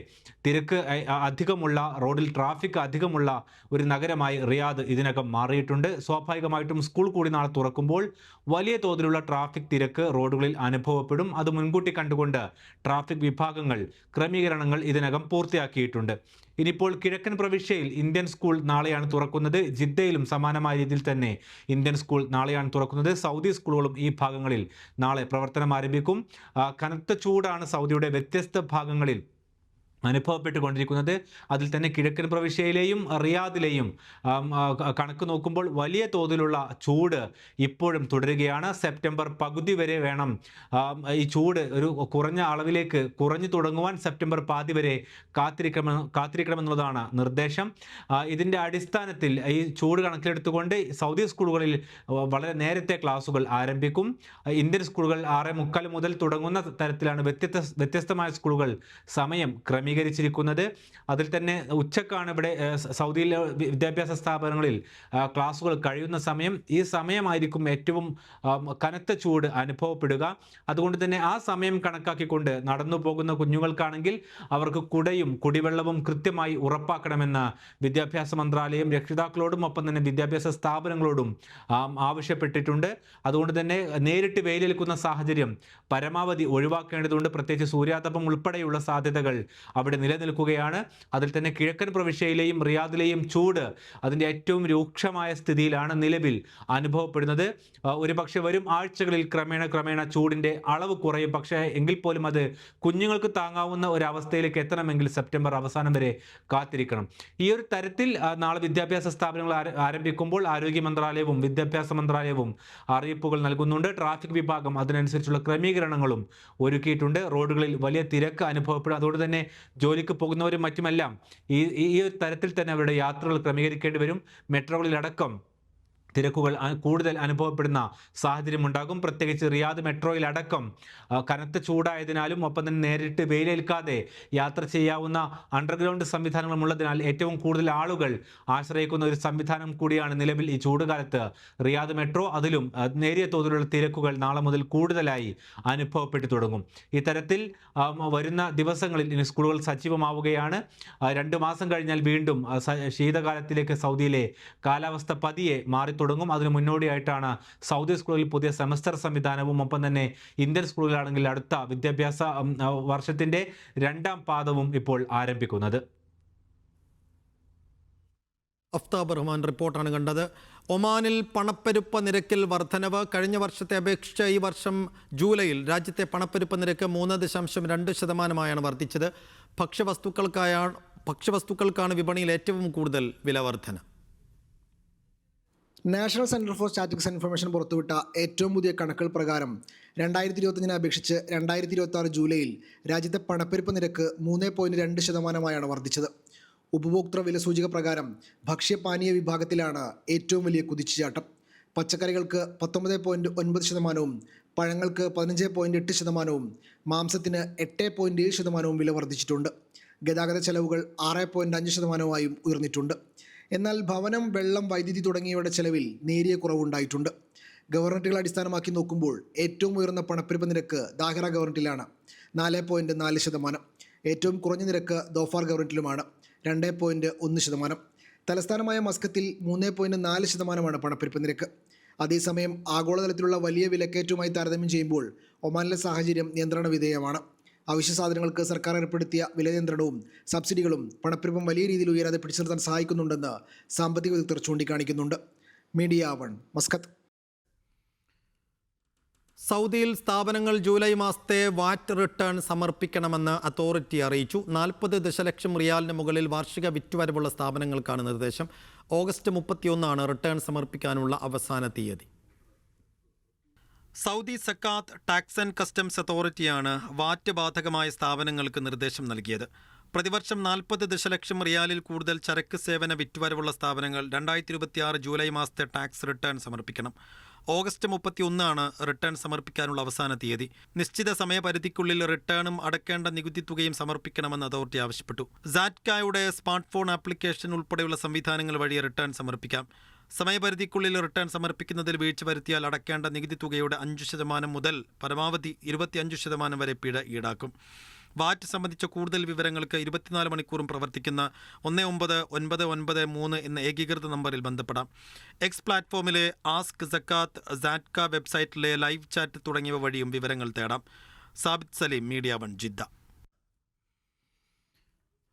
തിരക്ക് അധികമുള്ള, റോഡിൽ ട്രാഫിക് അധികമുള്ള ഒരു നഗരമായി റിയാദ് ഇതിനകം മാറിയിട്ടുണ്ട്. സ്വാഭാവികമായിട്ടും സ്കൂൾ കൂടി നാളെ തുറക്കുമ്പോൾ വലിയ തോതിലുള്ള ട്രാഫിക് തിരക്ക് റോഡുകളിൽ അനുഭവപ്പെടും. അത് മുൻകൂട്ടി കണ്ടുകൊണ്ട് ട്രാഫിക് വിഭാഗങ്ങൾ ക്രമീകരണങ്ങൾ ഇതിനകം പൂർത്തിയാക്കിയിട്ടുണ്ട്. ഇനിയിപ്പോൾ കിഴക്കൻ പ്രവിശ്യയിൽ ഇന്ത്യൻ സ്കൂൾ നാളെയാണ് തുറക്കുന്നത്. ജിദ്ദയിലും സമാനമായ രീതിയിൽ തന്നെ ഇന്ത്യൻ സ്കൂൾ നാളെയാണ് തുറക്കുന്നത്. സൗദി സ്കൂളുകളും ഈ ഭാഗങ്ങളിൽ നാളെ പ്രവർത്തനം ആരംഭിക്കും. കനത്ത ചൂടാണ് സൗദിയുടെ വ്യത്യസ്ത ഭാഗങ്ങളിൽ അനുഭവപ്പെട്ടുകൊണ്ടിരിക്കുന്നത്. അതിൽ തന്നെ കിഴക്കൻ പ്രവിശ്യയിലെയും റിയാദിലെയും കണക്ക് നോക്കുമ്പോൾ വലിയ തോതിലുള്ള ചൂട് ഇപ്പോഴും തുടരുകയാണ്. സെപ്റ്റംബർ പകുതി വരെ വേണം ഈ ചൂട് ഒരു കുറഞ്ഞ അളവിലേക്ക് കുറഞ്ഞു തുടങ്ങുവാൻ. സെപ്റ്റംബർ പാതി വരെ കാത്തിരിക്കണമെന്നുള്ളതാണ് നിർദ്ദേശം. ഇതിൻ്റെ അടിസ്ഥാനത്തിൽ ഈ ചൂട് കണക്കിലെടുത്തുകൊണ്ട് സൗദി സ്കൂളുകളിൽ വളരെ നേരത്തെ ക്ലാസുകൾ ആരംഭിക്കും. ഇന്ത്യൻ സ്കൂളുകൾ 6:45 മുതൽ തുടങ്ങുന്ന തരത്തിലാണ് വ്യത്യസ്തമായ സ്കൂളുകൾ സമയം ക്രമീകരിച്ചിരിക്കുന്നത്. അതിൽ തന്നെ ഉച്ചക്കാണ് ഇവിടെ സൗദിയിലെ വിദ്യാഭ്യാസ സ്ഥാപനങ്ങളിൽ ക്ലാസുകൾ കഴിയുന്ന സമയം. ഈ സമയമായിരിക്കും ഏറ്റവും കനത്ത ചൂട് അനുഭവപ്പെടുക. അതുകൊണ്ട് തന്നെ ആ സമയം കണക്കാക്കിക്കൊണ്ട് നടന്നു പോകുന്ന കുഞ്ഞുങ്ങൾക്കാണെങ്കിൽ അവർക്ക് കുടയും കുടിവെള്ളവും കൃത്യമായി ഉറപ്പാക്കണമെന്ന് വിദ്യാഭ്യാസ മന്ത്രാലയം രക്ഷിതാക്കളോടും ഒപ്പം തന്നെ വിദ്യാഭ്യാസ സ്ഥാപനങ്ങളോടും ആവശ്യപ്പെട്ടിട്ടുണ്ട്. അതുകൊണ്ട് തന്നെ നേരിട്ട് വെയിലേൽക്കുന്ന സാഹചര്യം പരമാവധി ഒഴിവാക്കേണ്ടതുണ്ട്. പ്രത്യേകിച്ച് സൂര്യാതപം ഉൾപ്പെടെയുള്ള സാധ്യതകൾ അവിടെ നിലനിൽക്കുകയാണ്. അതിൽ തന്നെ കിഴക്കൻ പ്രവിശ്യയിലെയും റിയാദിലെയും ചൂട് അതിൻ്റെ ഏറ്റവും രൂക്ഷമായ സ്ഥിതിയിലാണ് നിലവിൽ അനുഭവപ്പെടുന്നത്. ഒരുപക്ഷെ വരും ആഴ്ചകളിൽ ക്രമേണ ചൂടിൻ്റെ അളവ് കുറയും. പക്ഷേ എങ്കിൽ പോലും അത് കുഞ്ഞുങ്ങൾക്ക് താങ്ങാവുന്ന ഒരു അവസ്ഥയിലേക്ക് എത്തണമെങ്കിൽ സെപ്റ്റംബർ അവസാനം വരെ കാത്തിരിക്കണം. ഈ ഒരു തരത്തിൽ നാളെ വിദ്യാഭ്യാസ സ്ഥാപനങ്ങൾ ആരംഭിക്കുമ്പോൾ ആരോഗ്യ മന്ത്രാലയവും വിദ്യാഭ്യാസ മന്ത്രാലയവും അറിയിപ്പുകൾ നൽകുന്നുണ്ട്. ട്രാഫിക് വിഭാഗം അതിനനുസരിച്ചുള്ള ക്രമീകരണങ്ങളും ഒരുക്കിയിട്ടുണ്ട്. റോഡുകളിൽ വലിയ തിരക്ക് അനുഭവപ്പെടും. അതുകൊണ്ട് തന്നെ ജോലിക്ക് പോകുന്നവരും മറ്റുമെല്ലാം ഈ ഒരു തരത്തിൽ തന്നെ അവരുടെ യാത്രകൾ ക്രമീകരിക്കേണ്ടി വരും. മെട്രോകളിലടക്കം തിരക്കുകൾ കൂടുതൽ അനുഭവപ്പെടുന്ന സാഹചര്യമുണ്ടാകും. പ്രത്യേകിച്ച് റിയാദ് മെട്രോയിലടക്കം കനത്ത ചൂടായതിനാലും ഒപ്പം തന്നെ നേരിട്ട് വെയിലേൽക്കാതെ യാത്ര ചെയ്യാവുന്ന അണ്ടർഗ്രൗണ്ട് സംവിധാനങ്ങളും ഉള്ളതിനാൽ ഏറ്റവും കൂടുതൽ ആളുകൾ ആശ്രയിക്കുന്ന ഒരു സംവിധാനം കൂടിയാണ് നിലവിൽ ഈ ചൂടുകാലത്ത് റിയാദ് മെട്രോ. അതിലും നേരിയ തോതിലുള്ള തിരക്കുകൾ നാളെ മുതൽ കൂടുതലായി അനുഭവപ്പെട്ടു തുടങ്ങും. ഇത്തരത്തിൽ വരുന്ന ദിവസങ്ങളിൽ ഇനി സ്കൂളുകൾ സജീവമാവുകയാണ്. 2 മാസം കഴിഞ്ഞാൽ വീണ്ടും ശീതകാലത്തിലേക്ക് സൗദിയിലെ കാലാവസ്ഥ പതിയെ മാറി തുടങ്ങും. അതിന് മുന്നോടിയായിട്ടാണ് സൗദി സ്കൂളുകളിൽ പുതിയ സെമസ്റ്റർ സംവിധാനവും ഒപ്പം തന്നെ ഇന്ത്യൻ സ്കൂളുകളാണെങ്കിൽ അടുത്ത വിദ്യാഭ്യാസ വർഷത്തിന്റെ 2ാം പാദവും ഇപ്പോൾ ആരംഭിക്കുന്നത്. അഫ്താബ് റഹ്മാൻ റിപ്പോർട്ടാണ് കണ്ടത്. ഒമാനിൽ പണപ്പെരുപ്പ നിരക്കിൽ വർധനവ്. കഴിഞ്ഞ വർഷത്തെ അപേക്ഷിച്ച് ഈ വർഷം ജൂലൈയിൽ രാജ്യത്തെ പണപ്പെരുപ്പ നിരക്ക് 3.2% വർദ്ധിച്ചത്. ഭക്ഷ്യവസ്തുക്കൾക്കാണ് വിപണിയിൽ ഏറ്റവും കൂടുതൽ വില വർധന. National centre for statistics and information പുറത്തുവിട്ട ഏറ്റവും പുതിയ കണക്കുകൾ പ്രകാരം 2025 അപേക്ഷിച്ച് 2026 ജൂലൈയിൽ രാജ്യത്തെ പണപ്പെരുപ്പ നിരക്ക് 3.2% വർദ്ധിച്ചത്. ഉപഭോക്തൃ വില സൂചിക പ്രകാരം ഭക്ഷ്യപാനീയ വിഭാഗത്തിലാണ് ഏറ്റവും വലിയ കുതിച്ചുചാട്ടം. പച്ചക്കറികൾക്ക് 19.9%, പഴങ്ങൾക്ക് 15.8%, മാംസത്തിന് 8.7% വില വർദ്ധിച്ചിട്ടുണ്ട്. ഗതാഗത ചെലവുകൾ 6.5%ആയും ഉയർന്നിട്ടുണ്ട്. എന്നാൽ ഭവനം, വെള്ളം, വൈദ്യുതി തുടങ്ങിയവയുടെ ചെലവിൽ നേരിയ കുറവുണ്ടായിട്ടുണ്ട്. ഗവർണറ്റുകൾ അടിസ്ഥാനമാക്കി നോക്കുമ്പോൾ ഏറ്റവും ഉയർന്ന പണപ്പെരുപ്പ നിരക്ക് ദാഹിറ ഗവർണറ്റിലാണ് 4.4%. ഏറ്റവും കുറഞ്ഞ നിരക്ക് ദോഫാർ ഗവർണറ്റിലുമാണ് 2.1%. തലസ്ഥാനമായ മസ്കത്തിൽ 3.4% പണപ്പെരുപ്പ നിരക്ക്. അതേസമയം ആഗോളതലത്തിലുള്ള വലിയ വിലക്കയറ്റവുമായി താരതമ്യം ചെയ്യുമ്പോൾ ഒമാനിലെ സാഹചര്യം നിയന്ത്രണ വിധേയമാണ്. അവശ്യ സാധനങ്ങൾക്ക് സർക്കാർ ഏർപ്പെടുത്തിയ വില നിയന്ത്രണവും സബ്സിഡികളും പണപ്പെരുപ്പം വലിയ രീതിയിൽ ഉയരാതെ പിടിച്ചു നിർത്താൻ സഹായിക്കുന്നുണ്ടെന്ന് സാമ്പത്തിക വിദഗ്ധർ ചൂണ്ടിക്കാണിക്കുന്നുണ്ട്. Media 1 Muscat. സൗദിയിൽ സ്ഥാപനങ്ങൾ ജൂലൈ മാസത്തെ വാറ്റ് റിട്ടേൺ സമർപ്പിക്കണമെന്ന് അതോറിറ്റി അറിയിച്ചു. 40 ദശലക്ഷം റിയാലിന് മുകളിൽ വാർഷിക വിറ്റുവരവുള്ള സ്ഥാപനങ്ങൾക്കാണ് നിർദ്ദേശം. ഓഗസ്റ്റ് 31 റിട്ടേൺ സമർപ്പിക്കാനുള്ള അവസാന തീയതി. Saudi Zakat tax and customs അതോറിറ്റിയാണ് വാറ്റ് ബാധകമായ സ്ഥാപനങ്ങൾക്ക് നിർദ്ദേശം നൽകിയത്. പ്രതിവർഷം 40 ദശലക്ഷം റിയാലിൽ കൂടുതൽ ചരക്ക് സേവന വിറ്റുവരവുള്ള സ്ഥാപനങ്ങൾ 2026 ജൂലൈ മാസത്തെ ടാക്സ് റിട്ടേൺ സമർപ്പിക്കണം. ഓഗസ്റ്റ് 31 റിട്ടേൺ സമർപ്പിക്കാനുള്ള അവസാന തീയതി. നിശ്ചിത സമയപരിധിക്കുള്ളിൽ റിട്ടേണും അടക്കേണ്ട നികുതി തുകയും സമർപ്പിക്കണമെന്ന് അതോറിറ്റി ആവശ്യപ്പെട്ടു. സാറ്റ്കായുടെ സ്മാർട്ട് ഫോൺ ആപ്ലിക്കേഷൻ ഉൾപ്പെടെയുള്ള സംവിധാനങ്ങൾ വഴി റിട്ടേൺ സമർപ്പിക്കാം. സമയപരിധിക്കുള്ളിൽ റിട്ടേൺ സമർപ്പിക്കുന്നതിൽ വീഴ്ച വരുത്തിയാൽ അടക്കേണ്ട നികുതി തുകയുടെ 5% മുതൽ പരമാവധി 25% വരെ പിഴ ഈടാക്കും. വാറ്റ് സംബന്ധിച്ച കൂടുതൽ വിവരങ്ങൾക്ക് 24 മണിക്കൂറും പ്രവർത്തിക്കുന്ന 199993 എന്ന ഏകീകൃത നമ്പറിൽ ബന്ധപ്പെടാം. എക്സ് പ്ലാറ്റ്ഫോമിലെ ആസ്ക് സക്കാത്ത്, സാറ്റ്ക വെബ്സൈറ്റിലെ ലൈവ് ചാറ്റ് തുടങ്ങിയവ വഴിയും വിവരങ്ങൾ തേടാം. Sabith Saleem, media 1, Jeddah.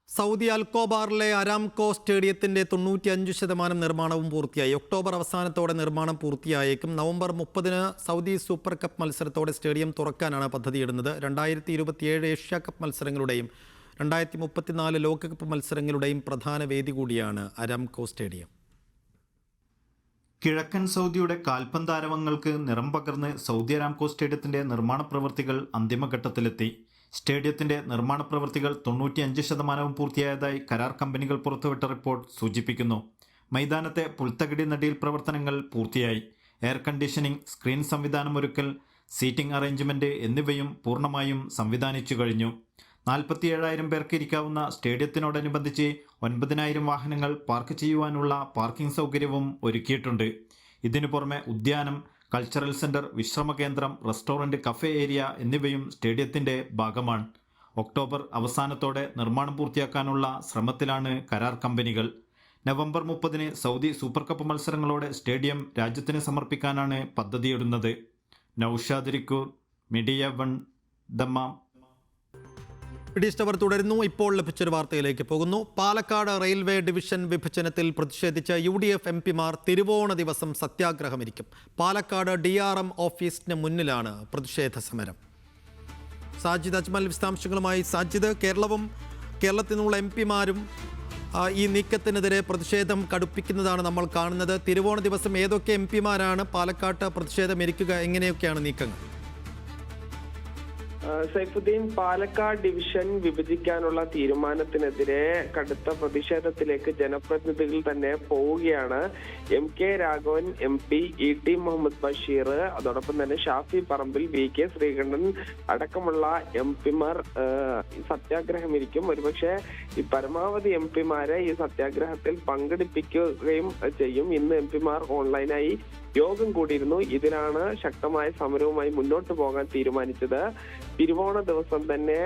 Saudi അൽക്കോബാറിലെ അരാംകോ സ്റ്റേഡിയത്തിൻ്റെ 95% നിർമ്മാണവും പൂർത്തിയായി. ഒക്ടോബർ അവസാനത്തോടെ നിർമ്മാണം പൂർത്തിയായേക്കും. നവംബർ 30 സൗദി സൂപ്പർ കപ്പ് മത്സരത്തോടെ സ്റ്റേഡിയം തുറക്കാനാണ് പദ്ധതിയിടുന്നത്. 2027 ഏഷ്യ കപ്പ് മത്സരങ്ങളുടെയും 2034 ലോകകപ്പ് മത്സരങ്ങളുടെയും പ്രധാന വേദി കൂടിയാണ് അരാംകോ സ്റ്റേഡിയം. കിഴക്കൻ സൗദിയുടെ കാൽപന്താരവങ്ങൾക്ക് നിറം പകർന്ന് സൗദി അരാംകോ സ്റ്റേഡിയത്തിന്റെ നിർമ്മാണ പ്രവൃത്തികൾ അന്തിമഘട്ടത്തിലെത്തി. സ്റ്റേഡിയത്തിന്റെ നിർമ്മാണ പ്രവൃത്തികൾ 95% പൂർത്തിയായതായി കരാർ കമ്പനികൾ പുറത്തുവിട്ട റിപ്പോർട്ട് സൂചിപ്പിക്കുന്നു. മൈതാനത്തെ പുൽത്തകിടി നടിയിൽ പ്രവർത്തനങ്ങൾ പൂർത്തിയായി. എയർ കണ്ടീഷനിംഗ്, സ്ക്രീൻ സംവിധാനമൊരുക്കൽ, സീറ്റിംഗ് അറേഞ്ച്മെന്റ് എന്നിവയും പൂർണ്ണമായും സംവിധാനിച്ചു കഴിഞ്ഞു. 47,000 പേർക്ക് ഇരിക്കാവുന്ന സ്റ്റേഡിയത്തിനോടനുബന്ധിച്ച് 9,000 വാഹനങ്ങൾ പാർക്ക് ചെയ്യുവാനുള്ള പാർക്കിംഗ് സൗകര്യവും ഒരുക്കിയിട്ടുണ്ട്. ഇതിനു പുറമെ ഉദ്യാനം, കൾച്ചറൽ സെന്റർ, വിശ്രമ കേന്ദ്രം, റെസ്റ്റോറന്റ്, കഫേ ഏരിയ എന്നിവയും സ്റ്റേഡിയത്തിന്റെ ഭാഗമാണ്. ഒക്ടോബർ അവസാനത്തോടെ നിർമ്മാണം പൂർത്തിയാക്കാനുള്ള ശ്രമത്തിലാണ് കരാർ കമ്പനികൾ. നവംബർ 30 സൗദി സൂപ്പർ കപ്പ് മത്സരങ്ങളോടെ സ്റ്റേഡിയം രാജ്യത്തിന് സമർപ്പിക്കാനാണ് പദ്ധതിയിടുന്നത്. Naushad Rikkur, media 1, Dammam. പിടിച്ചവർ തുടരുന്നു. ഇപ്പോൾ ലഭിച്ചൊരു വാർത്തയിലേക്ക് പോകുന്നു. പാലക്കാട് റെയിൽവേ ഡിവിഷൻ വിഭജനത്തിൽ പ്രതിഷേധിച്ച് UDF MPമാർ തിരുവോണ ദിവസം സത്യാഗ്രഹമിരിക്കും. പാലക്കാട് DRM ഓഫീസിന് മുന്നിലാണ് പ്രതിഷേധ സമരം. സാജിദ് അജ്മൽ വിശദാംശങ്ങളുമായി. സാജിദ്, കേരളത്തിൽ നിന്നുള്ള MPമാരും ഈ നീക്കത്തിനെതിരെ പ്രതിഷേധം കടുപ്പിക്കുന്നതാണ് നമ്മൾ കാണുന്നത്. തിരുവോണ ദിവസം ഏതൊക്കെ MPമാരാണ് പാലക്കാട്ട് പ്രതിഷേധമിരിക്കുക? എങ്ങനെയൊക്കെയാണ് നീക്കങ്ങൾ? സൈഫുദ്ദീൻ, പാലക്കാട് ഡിവിഷൻ വിഭജിക്കാനുള്ള തീരുമാനത്തിനെതിരെ കടുത്ത പ്രതിഷേധത്തിലേക്ക് ജനപ്രതിനിധികൾ തന്നെ പോവുകയാണ്. MK Raghavan MP, ET Muhammad Basheer, അതോടൊപ്പം തന്നെ ഷാഫി പറമ്പിൽ, VK ശ്രീകണ്ഠൻ അടക്കമുള്ള MPമാർ സത്യാഗ്രഹം ഇരിക്കും. ഒരുപക്ഷെ ഈ പരമാവധി MPമാരെ ഈ സത്യാഗ്രഹത്തിൽ പങ്കെടുപ്പിക്കുകയും ചെയ്യും. ഇന്ന് MPമാർ ഓൺലൈനായി യോഗം കൂടിയിരുന്നു. ഇതിലാണ് ശക്തമായ സമരവുമായി മുന്നോട്ട് പോകാൻ തീരുമാനിച്ചത്. തിരുവോണ ദിവസം തന്നെ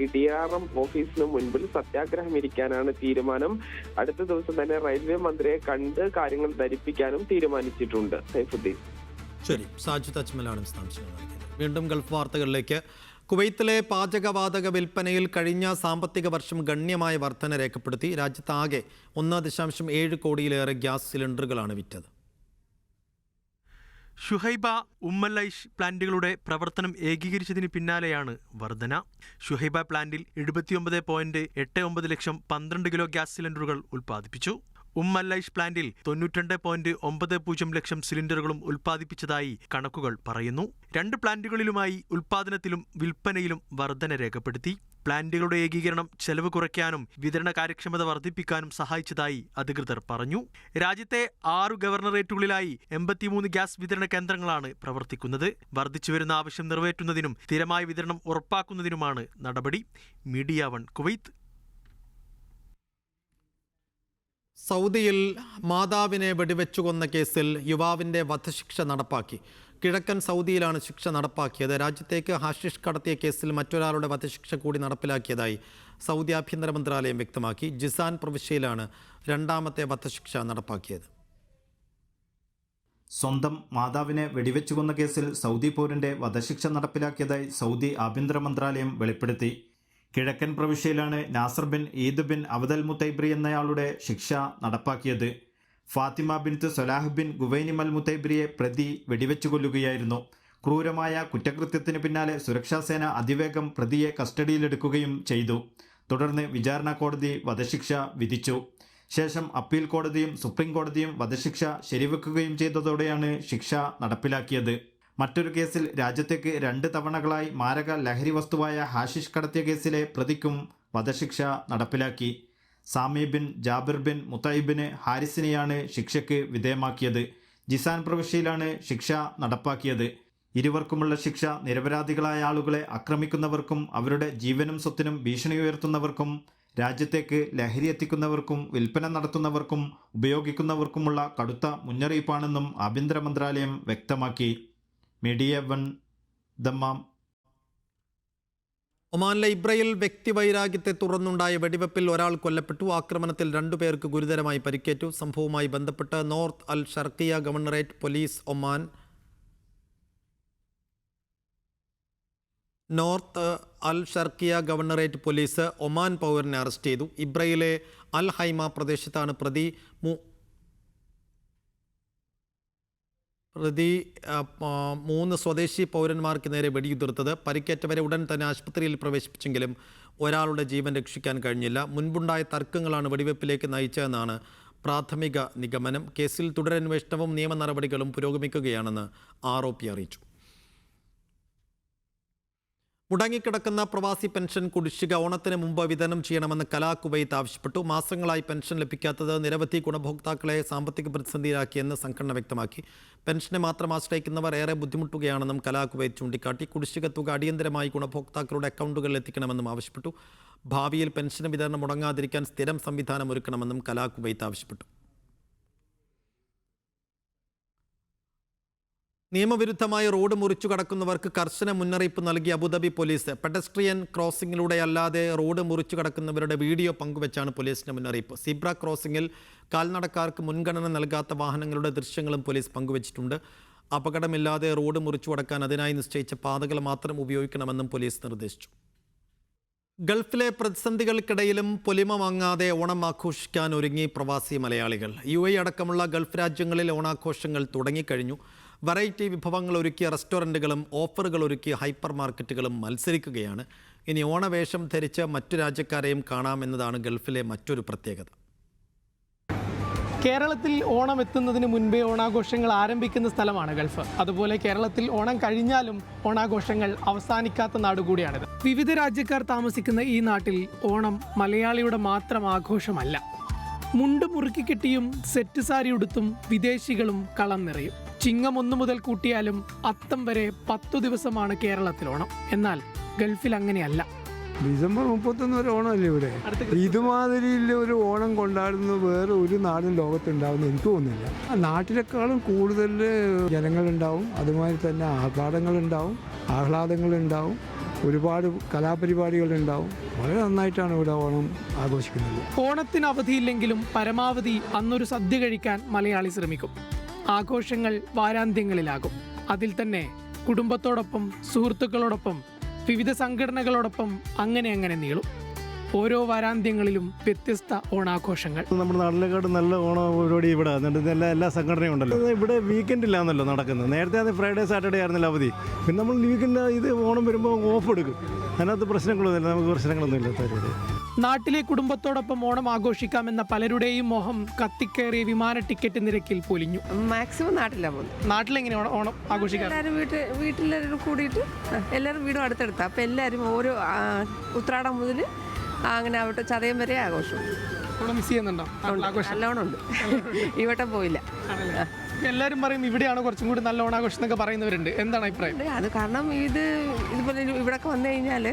ഈ DRM ഓഫീസിന് മുൻപിൽ സത്യാഗ്രഹം ഇരിക്കാനാണ് തീരുമാനം. അടുത്ത ദിവസം തന്നെ റെയിൽവേ മന്ത്രിയെ കണ്ട് കാര്യങ്ങൾ ധരിപ്പിക്കാനും തീരുമാനിച്ചിട്ടുണ്ട്. സൈഫുദ്ദീൻ. ശരി, സാജിദ് അജ്മലാണ് വിശദാംശങ്ങൾ നൽകിയത്. വീണ്ടും ഗൾഫ് വാർത്തകളിലേക്ക്. കുവൈത്തിലെ പാചകവാതക വിൽപ്പനയിൽ കഴിഞ്ഞ സാമ്പത്തിക വർഷം ഗണ്യമായ വർധന രേഖപ്പെടുത്തി. രാജ്യത്താകെ 1.7 കോടിയിലേറെ ഗ്യാസ് സിലിണ്ടറുകളാണ് വിറ്റത്. ഷുഹൈബ, ഉമ്മല്ലൈഷ് പ്ലാന്റുകളുടെ പ്രവർത്തനം ഏകീകരിച്ചതിന് പിന്നാലെയാണ് വർധന. ഷുഹൈബ പ്ലാന്റിൽ 79.89 ലക്ഷം 12 കിലോ ഗ്യാസ് സിലിണ്ടറുകൾ ഉൽപ്പാദിപ്പിച്ചു. ഉമ്മല്ലൈഷ് പ്ലാന്റിൽ 92.90 ലക്ഷം സിലിണ്ടറുകളും ഉൽപ്പാദിപ്പിച്ചതായി കണക്കുകൾ പറയുന്നു. 2 പ്ലാന്റുകളിലുമായി ഉൽപ്പാദനത്തിലും വിൽപ്പനയിലും വർധന രേഖപ്പെടുത്തി. പ്ലാന്റുകളുടെ ഏകീകരണം ചെലവ് കുറയ്ക്കാനും വിതരണ കാര്യക്ഷമത വർദ്ധിപ്പിക്കാനും സഹായിച്ചതായി അധികൃതർ പറഞ്ഞു. രാജ്യത്തെ 6 ഗവർണറേറ്റുകളിലായി 83 ഗ്യാസ് വിതരണ കേന്ദ്രങ്ങളാണ് പ്രവർത്തിക്കുന്നത്. വർദ്ധിച്ചുവരുന്ന ആവശ്യം നിറവേറ്റുന്നതിനും സ്ഥിരമായ വിതരണം ഉറപ്പാക്കുന്നതിനുമാണ് നടപടി. Media 1, Kuwait. സൗദിയിൽ മാതാവിനെ വെടിവെച്ചു കൊന്ന കേസിൽ യുവാവിൻ്റെ വധശിക്ഷ നടപ്പാക്കി. കിഴക്കൻ സൗദിയിലാണ് ശിക്ഷ നടപ്പാക്കിയത്. രാജ്യത്തേക്ക് ഹാഷിഷ് കടത്തിയ കേസിൽ മറ്റൊരാളുടെ വധശിക്ഷ കൂടി നടപ്പിലാക്കിയതായി സൗദി ആഭ്യന്തര മന്ത്രാലയം വ്യക്തമാക്കി. ജിസാൻ പ്രവിശ്യയിലാണ് രണ്ടാമത്തെ വധശിക്ഷ നടപ്പാക്കിയത്. സ്വന്തം മാതാവിനെ വെടിവെച്ചു കൊന്ന കേസിൽ സൗദി പൗരന്റെ വധശിക്ഷ നടപ്പിലാക്കിയതായി സൗദി ആഭ്യന്തര മന്ത്രാലയം വെളിപ്പെടുത്തി. കിഴക്കൻ പ്രവിശ്യയിലാണ് നാസർ ബിൻ ഈദ് ബിൻ അവദൽ മുത്തൈബ്രി എന്നയാളുടെ ശിക്ഷ നടപ്പാക്കിയത്. ഫാത്തിമ ബിൻത്ത് സൊലാഹ് ബിൻ ഗുവൈനിം അൽ മുത്തൈബ്രിയെ പ്രതി വെടിവെച്ചു കൊല്ലുകയായിരുന്നു. ക്രൂരമായ കുറ്റകൃത്യത്തിന് പിന്നാലെ സുരക്ഷാസേന അതിവേഗം പ്രതിയെ കസ്റ്റഡിയിലെടുക്കുകയും ചെയ്തു. തുടർന്ന് വിചാരണ കോടതി വധശിക്ഷ വിധിച്ചു. ശേഷം അപ്പീൽ കോടതിയും സുപ്രീം കോടതിയും വധശിക്ഷ ശരിവെക്കുകയും ചെയ്തതോടെയാണ് ശിക്ഷ നടപ്പിലാക്കിയത്. മറ്റൊരു കേസിൽ രാജ്യത്തേക്ക് 2 തവണകളായി മാരക ലഹരി വസ്തുവായ ഹാഷിഷ് കടത്തിയ കേസിലെ പ്രതിക്കും വധശിക്ഷ നടപ്പിലാക്കി. സാമി ബിൻ ജാബിർ ബിൻ മുത്തൈബിന് ഹാരിസിനെയാണ് ശിക്ഷയ്ക്ക് വിധേയമാക്കിയത്. ജിസാൻ പ്രവിശ്യയിലാണ് ശിക്ഷ നടപ്പാക്കിയത്. ഇരുവർക്കുമുള്ള ശിക്ഷ നിരപരാധികളായ ആളുകളെ ആക്രമിക്കുന്നവർക്കും അവരുടെ ജീവനും സ്വത്തിനും ഭീഷണി ഉയർത്തുന്നവർക്കും രാജ്യത്തേക്ക് ലഹരി എത്തിക്കുന്നവർക്കും വിൽപ്പന നടത്തുന്നവർക്കും ഉപയോഗിക്കുന്നവർക്കുമുള്ള കടുത്ത മുന്നറിയിപ്പാണെന്നും ആഭ്യന്തര മന്ത്രാലയം വ്യക്തമാക്കി. Media 1 Dammam. ഒമാനിലെ ഇബ്രയിൽ വ്യക്തിവൈരാഗ്യത്തെ തുടർന്നുണ്ടായ വെടിവെപ്പിൽ ഒരാൾ കൊല്ലപ്പെട്ടു. ആക്രമണത്തിൽ 2 പേർക്ക് ഗുരുതരമായി പരിക്കേറ്റു. സംഭവവുമായി ബന്ധപ്പെട്ട് north Al Sharqiya governorate police Oman പൗരനെ അറസ്റ്റ് ചെയ്തു. ഇബ്രയിലെ അൽ ഹൈമ പ്രദേശത്താണ് പ്രതി 3 സ്വദേശി പൗരന്മാർക്ക് നേരെ വെടിയുതിർത്തത്. പരിക്കേറ്റവരെ ഉടൻ തന്നെ ആശുപത്രിയിൽ പ്രവേശിപ്പിച്ചെങ്കിലും ഒരാളുടെ ജീവൻ രക്ഷിക്കാൻ കഴിഞ്ഞില്ല. മുൻപുണ്ടായ തർക്കങ്ങളാണ് വെടിവെപ്പിലേക്ക് നയിച്ചതെന്നാണ് പ്രാഥമിക നിഗമനം. കേസിൽ തുടരന്വേഷണവും നിയമ നടപടികളും പുരോഗമിക്കുകയാണെന്ന് ആരോപി അറിയിച്ചു. മുടങ്ങിക്കിടക്കുന്ന പ്രവാസി പെൻഷൻ കുടിശ്ശിക ഓണത്തിന് മുമ്പ് വിതരണം ചെയ്യണമെന്ന് കലാ കുവൈത്ത് ആവശ്യപ്പെട്ടു. മാസങ്ങളായി പെൻഷൻ ലഭിക്കാത്തത് നിരവധി ഗുണഭോക്താക്കളെ സാമ്പത്തിക പ്രതിസന്ധിയിലാക്കിയെന്ന് സംഘടന വ്യക്തമാക്കി. പെൻഷനെ മാത്രം ആശ്രയിക്കുന്നവർ ഏറെ ബുദ്ധിമുട്ടുകയാണെന്നും കലാ കുവൈത്ത് ചൂണ്ടിക്കാട്ടി. കുടിശ്ശിക തുക അടിയന്തരമായി ഗുണഭോക്താക്കളുടെ അക്കൗണ്ടുകളിൽ എത്തിക്കണമെന്നും ആവശ്യപ്പെട്ടു. ഭാവിയിൽ പെൻഷൻ വിതരണം മുടങ്ങാതിരിക്കാൻ സ്ഥിരം സംവിധാനം ഒരുക്കണമെന്നും കലാ കുവൈത്ത് ആവശ്യപ്പെട്ടു. നിയമവിരുദ്ധമായി റോഡ് മുറിച്ചു കടക്കുന്നവർക്ക് കർശന മുന്നറിയിപ്പ് നൽകി അബുദാബി പോലീസ്. പെഡസ്ട്രിയൻ ക്രോസിംഗിലൂടെ അല്ലാതെ റോഡ് മുറിച്ചു കടക്കുന്നവരുടെ വീഡിയോ പങ്കുവച്ചാണ് പോലീസിന്റെ മുന്നറിയിപ്പ്. സീബ്ര ക്രോസിംഗിൽ കാൽനടക്കാർക്ക് മുൻഗണന നൽകാത്ത വാഹനങ്ങളുടെ ദൃശ്യങ്ങളും പോലീസ് പങ്കുവച്ചിട്ടുണ്ട്. അപകടമില്ലാതെ റോഡ് മുറിച്ചു കടക്കാൻ അതിനായി നിശ്ചയിച്ച പാതകൾ മാത്രം ഉപയോഗിക്കണമെന്നും പോലീസ് നിർദ്ദേശിച്ചു. ഗൾഫിലെ പ്രതിസന്ധികൾക്കിടയിലും പൊലിമ വാങ്ങാതെ ഓണം ആഘോഷിക്കാൻ ഒരുങ്ങി പ്രവാസി മലയാളികൾ. UAE അടക്കമുള്ള ഗൾഫ് രാജ്യങ്ങളിൽ ഓണാഘോഷങ്ങൾ തുടങ്ങിക്കഴിഞ്ഞു. വെറൈറ്റി വിഭവങ്ങൾ ഒരുക്കിയ റെസ്റ്റോറൻറ്റുകളും ഓഫറുകൾ ഒരുക്കിയ ഹൈപ്പർ മാർക്കറ്റുകളും മത്സരിക്കുകയാണ്. ഇനി ഓണവേഷം ധരിച്ച് മറ്റു രാജ്യക്കാരെയും കാണാമെന്നതാണ് ഗൾഫിലെ മറ്റൊരു പ്രത്യേകത. കേരളത്തിൽ ഓണം എത്തുന്നതിന് മുൻപേ ഓണാഘോഷങ്ങൾ ആരംഭിക്കുന്ന സ്ഥലമാണ് ഗൾഫ്. അതുപോലെ കേരളത്തിൽ ഓണം കഴിഞ്ഞാലും ഓണാഘോഷങ്ങൾ അവസാനിക്കാത്ത നാടുകൂടിയാണിത്. വിവിധ രാജ്യക്കാർ താമസിക്കുന്ന ഈ നാട്ടിൽ ഓണം മലയാളിയുടെ മാത്രം ആഘോഷമല്ല. മുണ്ട് മുറുക്കി കെട്ടിയും സെറ്റ് സാരി ഉടുത്തും വിദേശികളും കളം നിറയും. ചിങ്ങം 1 മുതൽ കൂട്ടിയാലും അത്തം വരെ 10 ദിവസമാണ് കേരളത്തിൽ ഓണം. എന്നാൽ ഗൾഫിൽ അങ്ങനെയല്ല. ഡിസംബർ 31 വരെ ഓണമല്ലേ ഇവിടെ. ഇതുമാതിരിയിൽ ഒരു ഓണം കൊണ്ടാടുന്നത് വേറെ ഒരു നാടും ലോകത്തുണ്ടാവുമെന്ന് എനിക്ക് തോന്നുന്നില്ല. നാട്ടിലേക്കാളും കൂടുതൽ ജനങ്ങളുണ്ടാവും. അതുമാതിരി തന്നെ ആഹ്ലാദങ്ങളുണ്ടാവും, ആഹ്ലാദങ്ങളുണ്ടാവും, ഒരുപാട് കലാപരിപാടികളുണ്ടാവും. വളരെ നന്നായിട്ടാണ് ഇവിടെ ഓണം ആഘോഷിക്കുന്നത്. ഓണത്തിന് അവധിയില്ലെങ്കിലും പരമാവധി അന്നൊരു സദ്യ കഴിക്കാൻ മലയാളി ശ്രമിക്കും. ആഘോഷങ്ങൾ വാരാന്ത്യങ്ങളിലാകും. അതിൽ തന്നെ കുടുംബത്തോടൊപ്പം, സുഹൃത്തുക്കളോടൊപ്പം, വിവിധ സംഘടനകളോടൊപ്പം അങ്ങനെ നീളും. ഓരോ വാരാന്ത്യങ്ങളിലും വ്യത്യസ്ത ഓണാഘോഷങ്ങൾ. നമ്മുടെ നാട്ടിലേക്കാട്ട് നല്ല ഓണം പരിപാടി ഇവിടെ എല്ലാ സംഘടനയും ഉണ്ടല്ലോ. ഇവിടെ വീക്കെൻഡിലാണല്ലോ നടക്കുന്നത്. നേരത്തെ ഫ്രൈഡേ സാറ്റർഡേ ആയിരുന്നല്ലോ അവധി. പിന്നെ നമ്മൾ വീക്കെൻഡ് ഇത് ഓണം വരുമ്പോൾ ഓഫ് എടുക്കും. അതിനകത്ത് പ്രശ്നങ്ങളൊന്നുമില്ല, നമുക്ക് പ്രശ്നങ്ങളൊന്നും ഇല്ലാത്ത. നാട്ടിലെ കുടുംബത്തോടൊപ്പം ഓണം ആഘോഷിക്കാമെന്ന പലരുടെയും മോഹം കത്തിക്കേറിയ വിമാന ടിക്കറ്റ് നിരക്കിൽ പൊലിഞ്ഞു. മാക്സിമം നാട്ടിലാണ് പോകുന്നത്. നാട്ടിലെങ്ങനെ ഓണം ആഘോഷിക്കാം? എല്ലാവരും വീട്ടിലെല്ലാവരും കൂടിയിട്ട് എല്ലാവരും വീടും അടുത്തെടുത്താൽ അപ്പം എല്ലാവരും ഓരോ ഉത്രാടം മുതൽ അങ്ങനെ ആവട്ടെ ചതയം വരെ ആഘോഷം. മിസ് ചെയ്യുന്നുണ്ടോ? നല്ലോണം ഉണ്ട്. ഈ വട്ടം പോയില്ല. എല്ലാവരും പറയും ഇവിടെയാണ് കുറച്ചും കൂടി നല്ല ഓണാഘോഷം എന്നൊക്കെ പറയുന്നവരുണ്ട്. എന്താണ് അഭിപ്രായം? അത് കാരണം ഇതുപോലെ ഇവിടെയൊക്കെ വന്നു കഴിഞ്ഞാൽ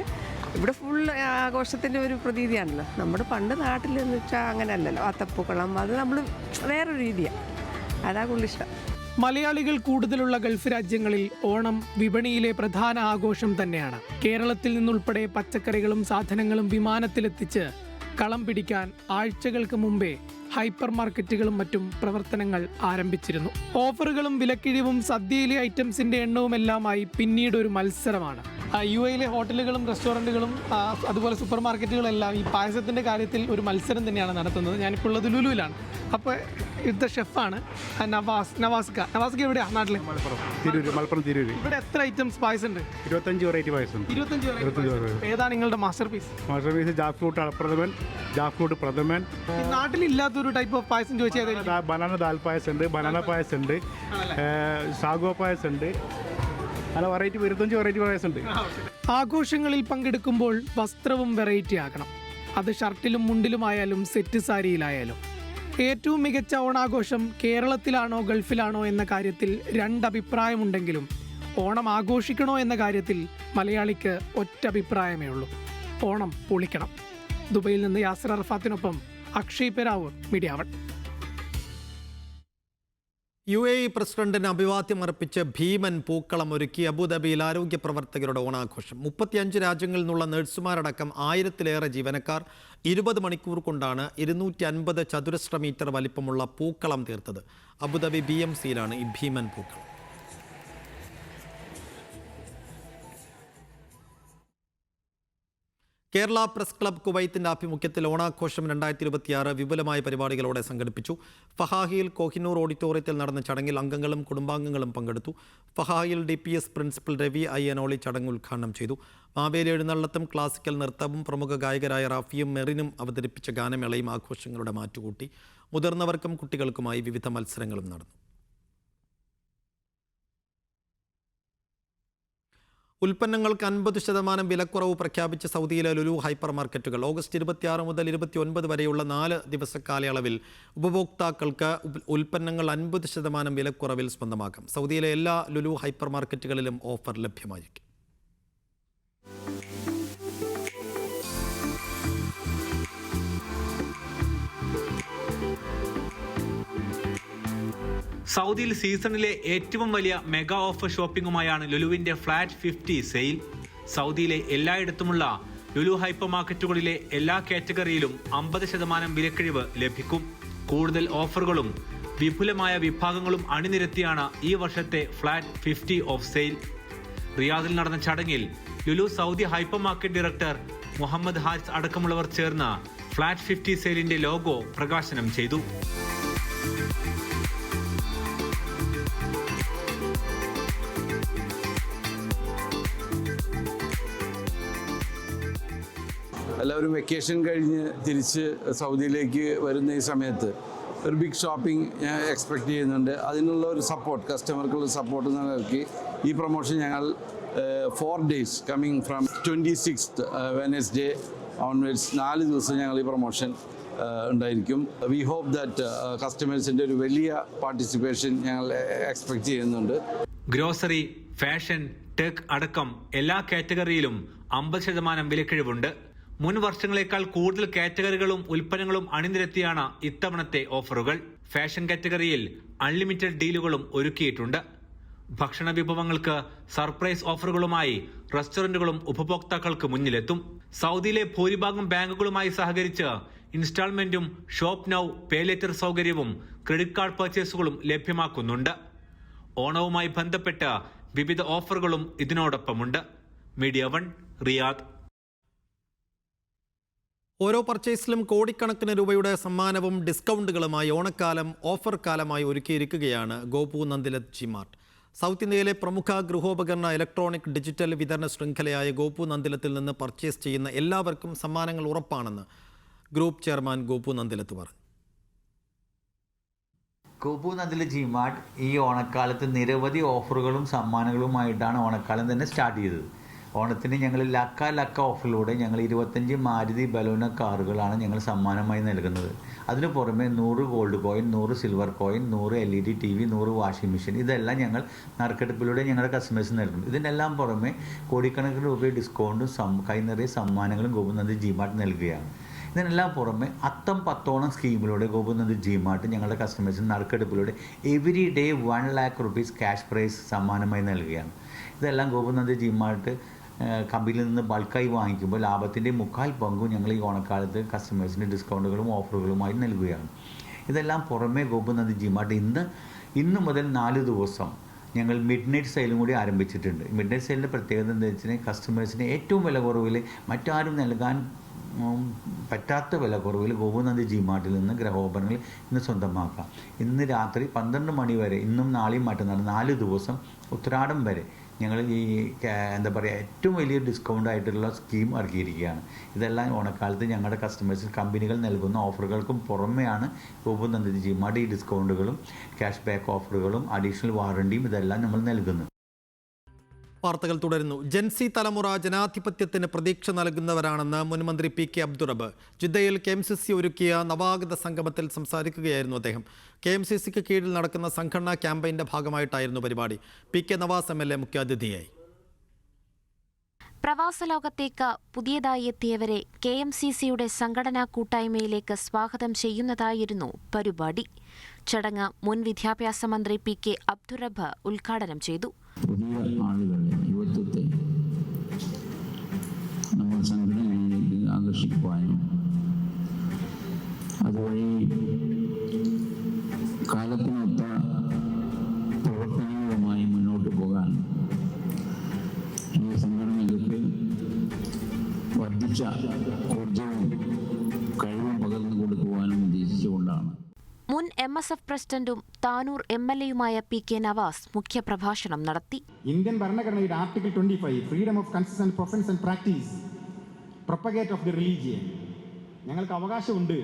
ഇവിടെ ഫുൾ ആഘോഷത്തിൻ്റെ ഒരു പ്രതീതിയാണല്ലോ. നമ്മുടെ പണ്ട് നാട്ടിലെന്ന് വെച്ചാൽ അങ്ങനെയല്ലല്ലോ. അത്തപ്പൂക്കളം അത് നമ്മൾ വേറൊരു രീതിയാണ്. അതാ കൂടുതലിഷ്ടം. മലയാളികൾ കൂടുതലുള്ള ഗൾഫ് രാജ്യങ്ങളിൽ ഓണം വിപണിയിലെ പ്രധാന ആഘോഷം തന്നെയാണ്. കേരളത്തിൽ നിന്നുൾപ്പെടെ പച്ചക്കറികളും സാധനങ്ങളും വിമാനത്തിലെത്തിച്ച് കളം പിടിക്കാൻ ആഴ്ചകൾക്ക് മുമ്പേ ഹൈപ്പർ മാർക്കറ്റുകളും മറ്റും പ്രവർത്തനങ്ങൾ ആരംഭിച്ചിരുന്നു. ഓഫറുകളും വിലക്കിഴിവും സദ്യയിലെ ഐറ്റംസിന്റെ എണ്ണവുമെല്ലാമായി പിന്നീട് ഒരു മത്സരമാണ്. UAE ഹോട്ടലുകളും റെസ്റ്റോറൻറ്റുകളും അതുപോലെ സൂപ്പർ മാർക്കറ്റുകളെല്ലാം ഈ പായസത്തിൻ്റെ കാര്യത്തിൽ ഒരു മത്സരം തന്നെയാണ് നടത്തുന്നത്. ഞാനിപ്പോൾ ഉള്ളത് ലുലുവിലാണ്. അപ്പോൾ ഇവിടുത്തെ ഷെഫാണ് നവാസ്ക എവിടെയാണ് നാട്ടിൽ? മലപ്പുറം തിരൂര്. ഇവിടെ എത്ര ഐറ്റംസ് പായസം ഉണ്ട്? 25 വെറൈറ്റി പായസം. 25 ഏതാണ് നിങ്ങളുടെ മാസ്റ്റർ പീസ്? ജാക്ക് ഫ്രൂട്ട് അളപ്രഥമൻ, ജാക്ക് ഫ്രൂട്ട് പ്രഥമൻ. നാട്ടിലില്ലാത്തൊരു ടൈപ്പ് ഓഫ് പായസം ചോദിച്ചാൽ ബനാന ദാൽ പായസം ഉണ്ട്, ബനാന പായസം ഉണ്ട്, സാഗോ പായസം ഉണ്ട്. അങ്ങനെ വെറൈറ്റി 25 വെറൈറ്റി പായസം ഉണ്ട്. ആഘോഷങ്ങളിൽ പങ്കെടുക്കുമ്പോൾ വസ്ത്രവും വെറൈറ്റി ആകണം. അത് ഷർട്ടിലും മുണ്ടിലുമായാലും സെറ്റ് സാരിയിലായാലും. ഏറ്റവും മികച്ച ഓണാഘോഷം കേരളത്തിലാണോ ഗൾഫിലാണോ എന്ന കാര്യത്തിൽ രണ്ടഭിപ്രായമുണ്ടെങ്കിലും ഓണം ആഘോഷിക്കണോ എന്ന കാര്യത്തിൽ മലയാളിക്ക് ഒറ്റ അഭിപ്രായമേ ഉള്ളൂ: ഓണം പൊളിക്കണം. ദുബൈയിൽ നിന്ന് യാസിർ അറഫാത്തിനൊപ്പം അക്ഷയ് പെരാവൂർ, മീഡിയ 1. UAE പ്രസിഡന്റിന് അഭിവാദ്യം അർപ്പിച്ച് ഭീമൻ പൂക്കളം ഒരുക്കി അബുദാബിയിൽ ആരോഗ്യ പ്രവർത്തകരുടെ ഓണാഘോഷം. 35 രാജ്യങ്ങളിൽ നിന്നുള്ള നഴ്സുമാരടക്കം 1000-ലേറെ ജീവനക്കാർ 20 മണിക്കൂർ കൊണ്ടാണ് 250 ചതുരശ്ര മീറ്റർ വലിപ്പമുള്ള പൂക്കളം തീർത്തത്. അബുദാബി BMCയിലാണ് ഈ ഭീമൻ പൂക്കളം. കേരള പ്രസ് ക്ലബ് കുവൈത്തിൻ്റെ ആഭിമുഖ്യത്തിൽ ഓണാഘോഷം 2026 വിപുലമായ പരിപാടികളോടെ സംഘടിപ്പിച്ചു. ഫഹാഹിയിൽ കോഹിനൂർ ഓഡിറ്റോറിയത്തിൽ നടന്ന ചടങ്ങിൽ അംഗങ്ങളും കുടുംബാംഗങ്ങളും പങ്കെടുത്തു. ഫഹാഹിയിൽ DPS പ്രിൻസിപ്പൽ രവി അയ്യനോളി ചടങ്ങ് ഉദ്ഘാടനം ചെയ്തു. മാവേലി എഴുന്നള്ളത്തും ക്ലാസിക്കൽ നൃത്തവും പ്രമുഖ ഗായകരായ റാഫിയും മെറിനും അവതരിപ്പിച്ച ഗാനമേളയും ആഘോഷങ്ങളുടെ മാറ്റുകൂട്ടി. മുതിർന്നവർക്കും കുട്ടികൾക്കുമായി വിവിധ മത്സരങ്ങളും നടന്നു. ഉൽപ്പന്നങ്ങൾക്ക് 50% വിലക്കുറവ് പ്രഖ്യാപിച്ച സൗദിയിലെ ലുലു ഹൈപ്പർ മാർക്കറ്റുകൾ ഓഗസ്റ്റ് 26 മുതൽ 29 വരെയുള്ള 4 ദിവസ കാലയളവിൽ ഉപഭോക്താക്കൾക്ക് ഉൽപ്പന്നങ്ങൾ 50% വിലക്കുറവിൽ സ്വന്തമാക്കാം. സൗദിയിലെ എല്ലാ ലുലു ഹൈപ്പർ മാർക്കറ്റുകളിലും ഓഫർ ലഭ്യമായിരിക്കും. സൗദിയിൽ സീസണിലെ ഏറ്റവും വലിയ മെഗാ ഓഫർ ഷോപ്പിംഗുമായാണ് ലുലുവിന്റെ ഫ്ലാറ്റ് 50 സെയിൽ. സൗദിയിലെ എല്ലായിടത്തുമുള്ള ലുലു ഹൈപ്പർ മാർക്കറ്റുകളിലെ എല്ലാ കാറ്റഗറിയിലും 50% വിലക്കിഴിവ് ലഭിക്കും. കൂടുതൽ ഓഫറുകളും വിപുലമായ വിഭാഗങ്ങളും അണിനിരത്തിയാണ് ഈ വർഷത്തെ ഫ്ലാറ്റ് 50 ഓഫ് സെയിൽ. റിയാദിൽ നടന്ന ചടങ്ങിൽ Lulu Saudi hyper market director Muhammad Haris അടക്കമുള്ളവർ ചേർന്ന് ഫ്ലാറ്റ് 50 സെയിലിന്റെ ലോഗോ പ്രകാശനം ചെയ്തു. എല്ലാവരും വെക്കേഷൻ കഴിഞ്ഞ് തിരിച്ച് സൗദിയിലേക്ക് വരുന്ന ഈ സമയത്ത് ഒരു ബിഗ് ഷോപ്പിംഗ് ഞാൻ എക്സ്പെക്റ്റ് ചെയ്യുന്നുണ്ട്. അതിനുള്ള ഒരു സപ്പോർട്ട്, കസ്റ്റമർക്കുള്ള സപ്പോർട്ട് നൽകി ഈ പ്രൊമോഷൻ ഞങ്ങൾ 4 days coming from 26th Wednesday onwards 4 ദിവസം ഞങ്ങൾ ഈ പ്രൊമോഷൻ ഉണ്ടായിരിക്കും. വി ഹോപ്പ് ദാറ്റ് കസ്റ്റമേഴ്സിൻ്റെ ഒരു വലിയ പാർട്ടിസിപ്പേഷൻ ഞങ്ങൾ എക്സ്പെക്റ്റ് ചെയ്യുന്നുണ്ട്. ഗ്രോസറി, ഫാഷൻ, ടെക് അടക്കം എല്ലാ കാറ്റഗറിയിലും 50% വിലക്കിഴിവുണ്ട്. മുൻ വർഷങ്ങളെക്കാൾ കൂടുതൽ കാറ്റഗറികളും ഉൽപ്പന്നങ്ങളും അണിനിരത്തിയാണ് ഇത്തവണത്തെ ഓഫറുകൾ. ഫാഷൻ കാറ്റഗറിയിൽ അൺലിമിറ്റഡ് ഡീലുകളും ഒരുക്കിയിട്ടുണ്ട്. ഭക്ഷണ വിഭവങ്ങൾക്ക് സർപ്രൈസ് ഓഫറുകളുമായി റെസ്റ്റോറന്റുകളും ഉപഭോക്താക്കൾക്ക് മുന്നിലെത്തും. സൗദിയിലെ ഭൂരിഭാഗം ബാങ്കുകളുമായി സഹകരിച്ച് ഇൻസ്റ്റാൾമെന്റും ഷോപ്പ് നൗ പേ ലേറ്റർ സൗകര്യവും ക്രെഡിറ്റ് കാർഡ് പർച്ചേസുകളും ലഭ്യമാക്കുന്നുണ്ട്. ഓണവുമായി ബന്ധപ്പെട്ട് വിവിധ ഓഫറുകളും ഇതിനോടൊപ്പമുണ്ട്. Media 1, Riyadh. ഓരോ പർച്ചേസിലും കോടിക്കണക്കിന് രൂപയുടെ സമ്മാനവും ഡിസ്കൗണ്ടുകളുമായി ഓണക്കാലം ഓഫർ കാലമായി ഒരുക്കിയിരിക്കുകയാണ് ഗോപു നന്ദിലത് ജിമാർട്ട്. സൗത്ത് ഇന്ത്യയിലെ പ്രമുഖ ഗൃഹോപകരണ ഇലക്ട്രോണിക് ഡിജിറ്റൽ വിതരണ ശൃംഖലയായ ഗോപു നന്ദിലത്തിൽ നിന്ന് പർച്ചേസ് ചെയ്യുന്ന എല്ലാവർക്കും സമ്മാനങ്ങൾ ഉറപ്പാണെന്ന് ഗ്രൂപ്പ് ചെയർമാൻ ഗോപു നന്ദിലത്ത് പറഞ്ഞു. ഗോപു നന്ദിലത്ത് ജിമാർട്ട് ഈ ഓണക്കാലത്ത് നിരവധി ഓഫറുകളും സമ്മാനങ്ങളുമായിട്ടാണ് ഓണക്കാലം തന്നെ സ്റ്റാർട്ട് ചെയ്തത്. ഓണത്തിന് ഞങ്ങൾ ലക്ക ഓഫറിലൂടെ ഞങ്ങൾ 25 മാരുതി ബലോന കാറുകളാണ് ഞങ്ങൾ സമ്മാനമായി നൽകുന്നത്. അതിനു പുറമെ 100 gold coin, 100 silver coin, 100 LED TV, 100 washing machine, ഇതെല്ലാം ഞങ്ങൾ നറുക്കെടുപ്പിലൂടെ ഞങ്ങളുടെ കസ്റ്റമേഴ്സിന് നൽകുന്നു. ഇതിനെല്ലാം പുറമെ കോടിക്കണക്കിന് രൂപയുടെ ഡിസ്കൗണ്ടും കൈനിറയ സമ്മാനങ്ങളും ഗോപു നന്ദിലത്ത് ജിമാർട്ട് നൽകുകയാണ്. ഇതിനെല്ലാം പുറമെ അത്തം 10 സ്കീമിലൂടെ ഗോപു നന്ദിലത്ത് ജിമാർട്ട് ഞങ്ങളുടെ കസ്റ്റമേഴ്സിന് നറുക്കെടുപ്പിലൂടെ every day 1 lakh rupees cash prize സമ്മാനമായി നൽകുകയാണ്. ഇതെല്ലാം ഗോപു നന്ദിലത്ത് ജിമാർട്ട് കമ്പനിയിൽ നിന്ന് ബൾക്കായി വാങ്ങിക്കുമ്പോൾ ലാഭത്തിൻ്റെ 3/4 പങ്കും ഞങ്ങൾ ഈ ഓണക്കാലത്ത് കസ്റ്റമേഴ്സിന് ഡിസ്കൗണ്ടുകളും ഓഫറുകളുമായി നൽകുകയാണ്. ഇതെല്ലാം പുറമേ ഗോപുനന്ദി ജിമാർട്ട് ഇന്ന് മുതൽ 4 ദിവസം ഞങ്ങൾ മിഡ് നൈറ്റ് സെയിലും കൂടി ആരംഭിച്ചിട്ടുണ്ട്. മിഡ് നൈറ്റ് സെയിലിൻ്റെ പ്രത്യേകത എന്താ വെച്ചാൽ കസ്റ്റമേഴ്സിന് ഏറ്റവും വില കുറവിൽ മറ്റാരും നൽകാൻ പറ്റാത്ത വില കുറവിൽ ഗോപുനന്ദി ജിമാർട്ടിൽ നിന്ന് ഗൃഹോപകരണങ്ങൾ ഇന്ന് സ്വന്തമാക്കാം. ഇന്ന് രാത്രി 12 മണി വരെ, ഇന്നും നാളെയും മറ്റന്നാൾ 4 ദിവസം ഉത്തരാടം വരെ ഞങ്ങൾ ഈ എന്താ പറയുക ഏറ്റവും വലിയ ഡിസ്കൗണ്ട് ആയിട്ടുള്ള സ്കീം ഇറക്കിയിരിക്കുകയാണ്. ഇതെല്ലാം ഓണക്കാലത്ത് ഞങ്ങളുടെ കസ്റ്റമേഴ്സിന് കമ്പനികൾ നൽകുന്ന ഓഫറുകൾക്കും പുറമെയാണ് ഗോപുനന്ദി ജിമാർട്ട് ഈ ഡിസ്കൗണ്ടുകളും ക്യാഷ് ബാക്ക് ഓഫറുകളും അഡീഷണൽ വാറണ്ടിയും ഇതെല്ലാം നമ്മൾ നൽകുന്നു. വാർത്തകൾ തുടരുന്നു. ജൻസി തലമുറ ജനാധിപത്യത്തിന് പ്രതീക്ഷ നൽകുന്നവരാണെന്ന് മുൻമന്ത്രി പി കെ അബ്ദുറബ്ബ് ജിദ്ദയിൽ KMCC ഒരുക്കിയ നവാഗത സംഗമത്തിൽ സംസാരിക്കുകയായിരുന്നു അദ്ദേഹം. KMCCക്ക് കീഴിൽ നടക്കുന്ന സംഘടനാ ക്യാമ്പയിന്റെ ഭാഗമായിട്ടായിരുന്നു പരിപാടി. PK നവാസ് MLA മുഖ്യാതിഥിയായി. പ്രവാസ ലോകത്തേക്ക് പുതിയതായി എത്തിയവരെ KMCCയുടെ സംഘടനാ കൂട്ടായ്മയിലേക്ക് സ്വാഗതം ചെയ്യുന്നതായിരുന്നു പരിപാടി. ചടങ്ങ് മുൻ വിദ്യാഭ്യാസ മന്ത്രി PK അബ്ദുറബ്ബ് ഉദ്ഘാടനം ചെയ്തു. പുതിയ ആളുകളെ, യുവത്വത്തെ നമ്മൾ സംഘടനയിലേക്ക് ആകർഷിക്കുവാനും അതുവഴി കാലത്തിനൊത്ത പ്രവർത്തനങ്ങളുമായി മുന്നോട്ട് പോകാൻ ഈ സംഘടനകൾക്ക് വർദ്ധിച്ച ഊർജവും കഴിവും പകർന്നു കൊടുക്കുവാനും ഉദ്ദേശിച്ചുകൊണ്ടാണ്. മുൻ MSF പ്രസിഡന്റും താനൂർ MLAയുമായ PK നവാസ് മുഖ്യപ്രഭാഷണം നടത്തി. ഇന്ത്യൻ ഭരണഘടനയുടെ article 25 freedom of consent profess and practice propagate of the religion, ഞങ്ങൾക്ക് അവകാശമുണ്ട്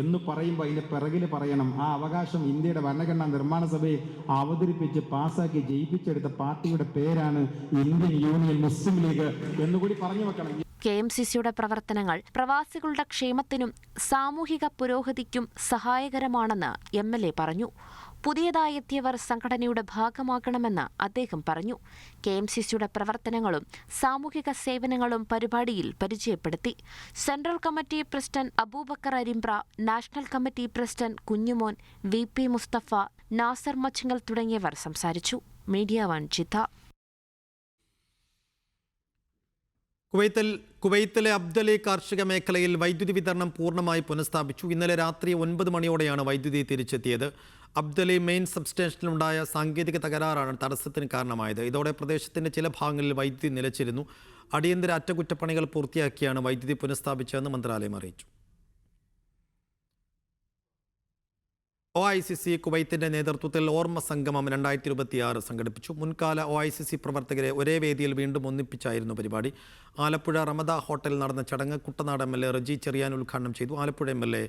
എന്ന് പറയുമ്പോൾ അതിൻ്റെ പിറകിൽ പറയണം ആ അവകാശം ഇന്ത്യയുടെ ഭരണഘടനാ നിർമ്മാണ സഭയെ അവതരിപ്പിച്ച് പാസ്സാക്കി ജയിപ്പിച്ചെടുത്ത പാർട്ടിയുടെ പേരാണ് ഇന്ത്യൻ യൂണിയൻ മുസ്ലിം ലീഗ് എന്നുകൂടി പറഞ്ഞു വെക്കണം. KMCCയുടെ പ്രവർത്തനങ്ങൾ പ്രവാസികളുടെ ക്ഷേമത്തിനും സാമൂഹിക പുരോഗതിക്കും സഹായകരമാണെന്ന് MLA പറഞ്ഞു. പുതിയതായി എത്തിയവർ സംഘടനയുടെ ഭാഗമാകണമെന്ന് അദ്ദേഹം പറഞ്ഞു. KMCCയുടെ പ്രവർത്തനങ്ങളും സാമൂഹിക സേവനങ്ങളും പരിപാടിയിൽ പരിചയപ്പെടുത്തി. Central committee president Abubakar Arimbra, national committee president Kunjumon, VP Mustafa, Nasar Machingal തുടങ്ങിയവർ സംസാരിച്ചു. Media 1 Jeddah. കുവൈത്തിലെ അബ്ദലി കാർഷിക മേഖലയിൽ വൈദ്യുതി വിതരണം പൂർണ്ണമായി പുനഃസ്ഥാപിച്ചു. ഇന്നലെ രാത്രി 9 മണിയോടെയാണ് വൈദ്യുതി തിരിച്ചെത്തിയത്. അബ്ദലി മെയിൻ സബ്സ്റ്റേഷനിലുണ്ടായ സാങ്കേതിക തകരാറാണ് തടസ്സത്തിന് കാരണമായത്. ഇതോടെ പ്രദേശത്തിൻ്റെ ചില ഭാഗങ്ങളിൽ വൈദ്യുതി നിലച്ചിരുന്നു. അടിയന്തര അറ്റകുറ്റപ്പണികൾ പൂർത്തിയാക്കിയാണ് വൈദ്യുതി പുനഃസ്ഥാപിച്ചതെന്ന് മന്ത്രാലയം അറിയിച്ചു. OICC കുവൈത്തിൻ്റെ നേതൃത്വത്തിൽ ഓർമ്മ സംഗമം 2026 സംഘടിപ്പിച്ചു. മുൻകാല OICC പ്രവർത്തകരെ ഒരേ വേദിയിൽ വീണ്ടും ഒന്നിപ്പിച്ചായിരുന്നു പരിപാടി. ആലപ്പുഴ റമദ ഹോട്ടലിൽ നടന്ന ചടങ്ങ് കുട്ടനാട് MLA റജി ചെറിയാൻ ഉദ്ഘാടനം ചെയ്തു. ആലപ്പുഴ MLA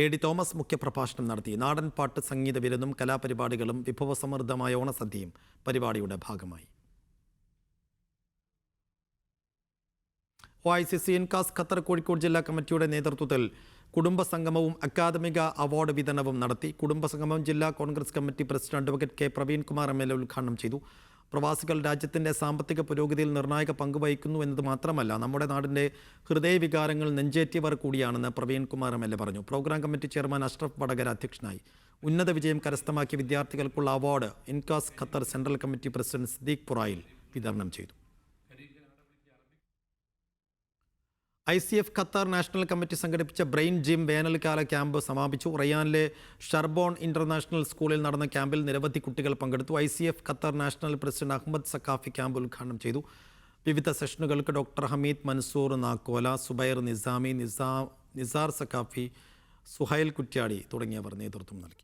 AD തോമസ് മുഖ്യപ്രഭാഷണം നടത്തി. നാടൻ പാട്ട്, സംഗീത വിരുന്നും കലാപരിപാടികളും വിഭവസമൃദ്ധമായ ഓണസദ്യയും പരിപാടിയുടെ ഭാഗമായി. OICC ഇൻകാസ് ഖത്തർ കോഴിക്കോട് ജില്ലാ കമ്മിറ്റിയുടെ നേതൃത്വത്തിൽ കുടുംബസംഗമവും അക്കാദമിക അവാർഡ് വിതരണവും നടത്തി. കുടുംബസംഗമം ജില്ലാ Congress committee president advocate K Praveenkumar MLA ഉദ്ഘാടനം ചെയ്തു. പ്രവാസികൾ രാജ്യത്തിൻ്റെ സാമ്പത്തിക പുരോഗതിയിൽ നിർണായക പങ്കുവഹിക്കുന്നു എന്നത് മാത്രമല്ല, നമ്മുടെ നാടിൻ്റെ ഹൃദയവികാരങ്ങൾ നെഞ്ചേറ്റിയവർ കൂടിയാണെന്ന് പ്രവീൺകുമാർ MLA പറഞ്ഞു. Programme committee chairman Ashraf Vadakara അധ്യക്ഷനായി. ഉന്നത വിജയം കരസ്ഥമാക്കിയ വിദ്യാർത്ഥികൾക്കുള്ള award INCAS Qatar central committee president Siddique Purayil വിതരണം ചെയ്തു. ICF ഖത്തർ നാഷണൽ കമ്മിറ്റി സംഘടിപ്പിച്ച ബ്രെയിൻ ജിം വേനൽക്കാല ക്യാമ്പ് സമാപിച്ചു. റയാനിലെ ഷർബോൺ ഇന്റർനാഷണൽ സ്കൂളിൽ നടന്ന ക്യാമ്പിൽ നിരവധി കുട്ടികൾ പങ്കെടുത്തു. ICF Qatar national president Ahmed Saqafi camp ഉദ്ഘാടനം ചെയ്തു. വിവിധ സെഷനുകൾക്ക് ഡോക്ടർ ഹമീദ് മൻസൂർ നാക്കോല, സുബൈർ നിസാമി, നിസാർ സഖാഫി, സുഹൈൽ കുറ്റ്യാടി തുടങ്ങിയവർ നേതൃത്വം നൽകി.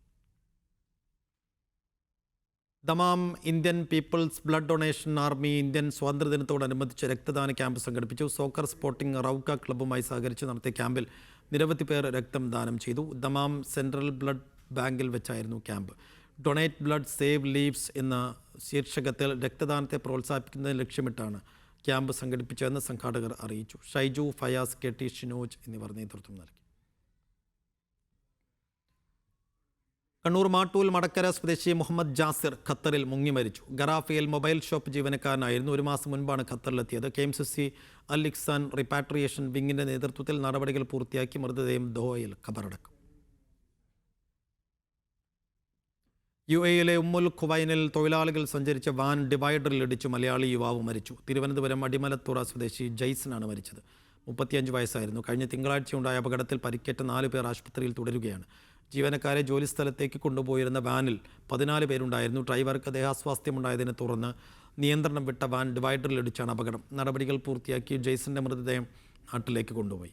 Dammam Indian people's blood donation army Indian സ്വാതന്ത്ര്യദിനത്തോടനുബന്ധിച്ച് രക്തദാന ക്യാമ്പ് സംഘടിപ്പിച്ചു. സോക്കർ സ്പോർട്ടിംഗ് റൗക്ക ക്ലബ്ബുമായി സഹകരിച്ച് നടത്തിയ ക്യാമ്പിൽ നിരവധി പേർ രക്തം ദാനം ചെയ്തു. ദമാം സെൻട്രൽ ബ്ലഡ് ബാങ്കിൽ വെച്ചായിരുന്നു camp. Donate blood save leaves എന്ന ശീർഷകത്തിൽ രക്തദാനത്തെ പ്രോത്സാഹിപ്പിക്കുന്നതിന് ലക്ഷ്യമിട്ടാണ് ക്യാമ്പ് സംഘടിപ്പിച്ചതെന്ന് സംഘാടകർ അറിയിച്ചു. ഷൈജു, ഫയാസ്, KT ഷിനോജ് എന്നിവർ നേതൃത്വം നൽകി. കണ്ണൂർ മാട്ടൂൽ മടക്കര സ്വദേശി മുഹമ്മദ് ജാസിർ ഖത്തറിൽ മുങ്ങി മരിച്ചു. ഗറാഫയിൽ മൊബൈൽ ഷോപ്പ് ജീവനക്കാരനായിരുന്നു. 1 മാസം മുൻപാണ് ഖത്തറിലെത്തിയത്. KMCC അൽ ഇഖ്സാൻ റിപ്പാട്രിയേഷൻ വിങ്ങിൻ്റെ നേതൃത്വത്തിൽ നടപടികൾ പൂർത്തിയാക്കി മൃതദേഹം ദോഹയിൽ ഖബറടക്കും. UAE ഉമ്മുൽ ഖുവൈനിൽ തൊഴിലാളികൾ സഞ്ചരിച്ച വാൻ ഡിവൈഡറിൽ ഇടിച്ചു മലയാളി യുവാവ് മരിച്ചു. തിരുവനന്തപുരം അടിമലത്തുറ സ്വദേശി ജയ്സനാണ് മരിച്ചത്. 35 വയസ്സായിരുന്നു. കഴിഞ്ഞ തിങ്കളാഴ്ച ഉണ്ടായ അപകടത്തിൽ പരിക്കേറ്റ 4 പേർ ആശുപത്രിയിൽ തുടരുകയാണ്. ജീവനക്കാരെ ജോലിസ്ഥലത്തേക്ക് കൊണ്ടുപോയിരുന്ന വാനിൽ 14 പേരുണ്ടായിരുന്നു. ഡ്രൈവർക്ക് ദേഹാസ്വാസ്ഥ്യമുണ്ടായതിനെ തുടർന്ന് നിയന്ത്രണം വിട്ട വാൻ ഡിവൈഡറിലിടിച്ചാണ് അപകടം. നടപടികൾ പൂർത്തിയാക്കി ജെയ്സന്റെ മൃതദേഹം നാട്ടിലേക്ക് കൊണ്ടുപോയി.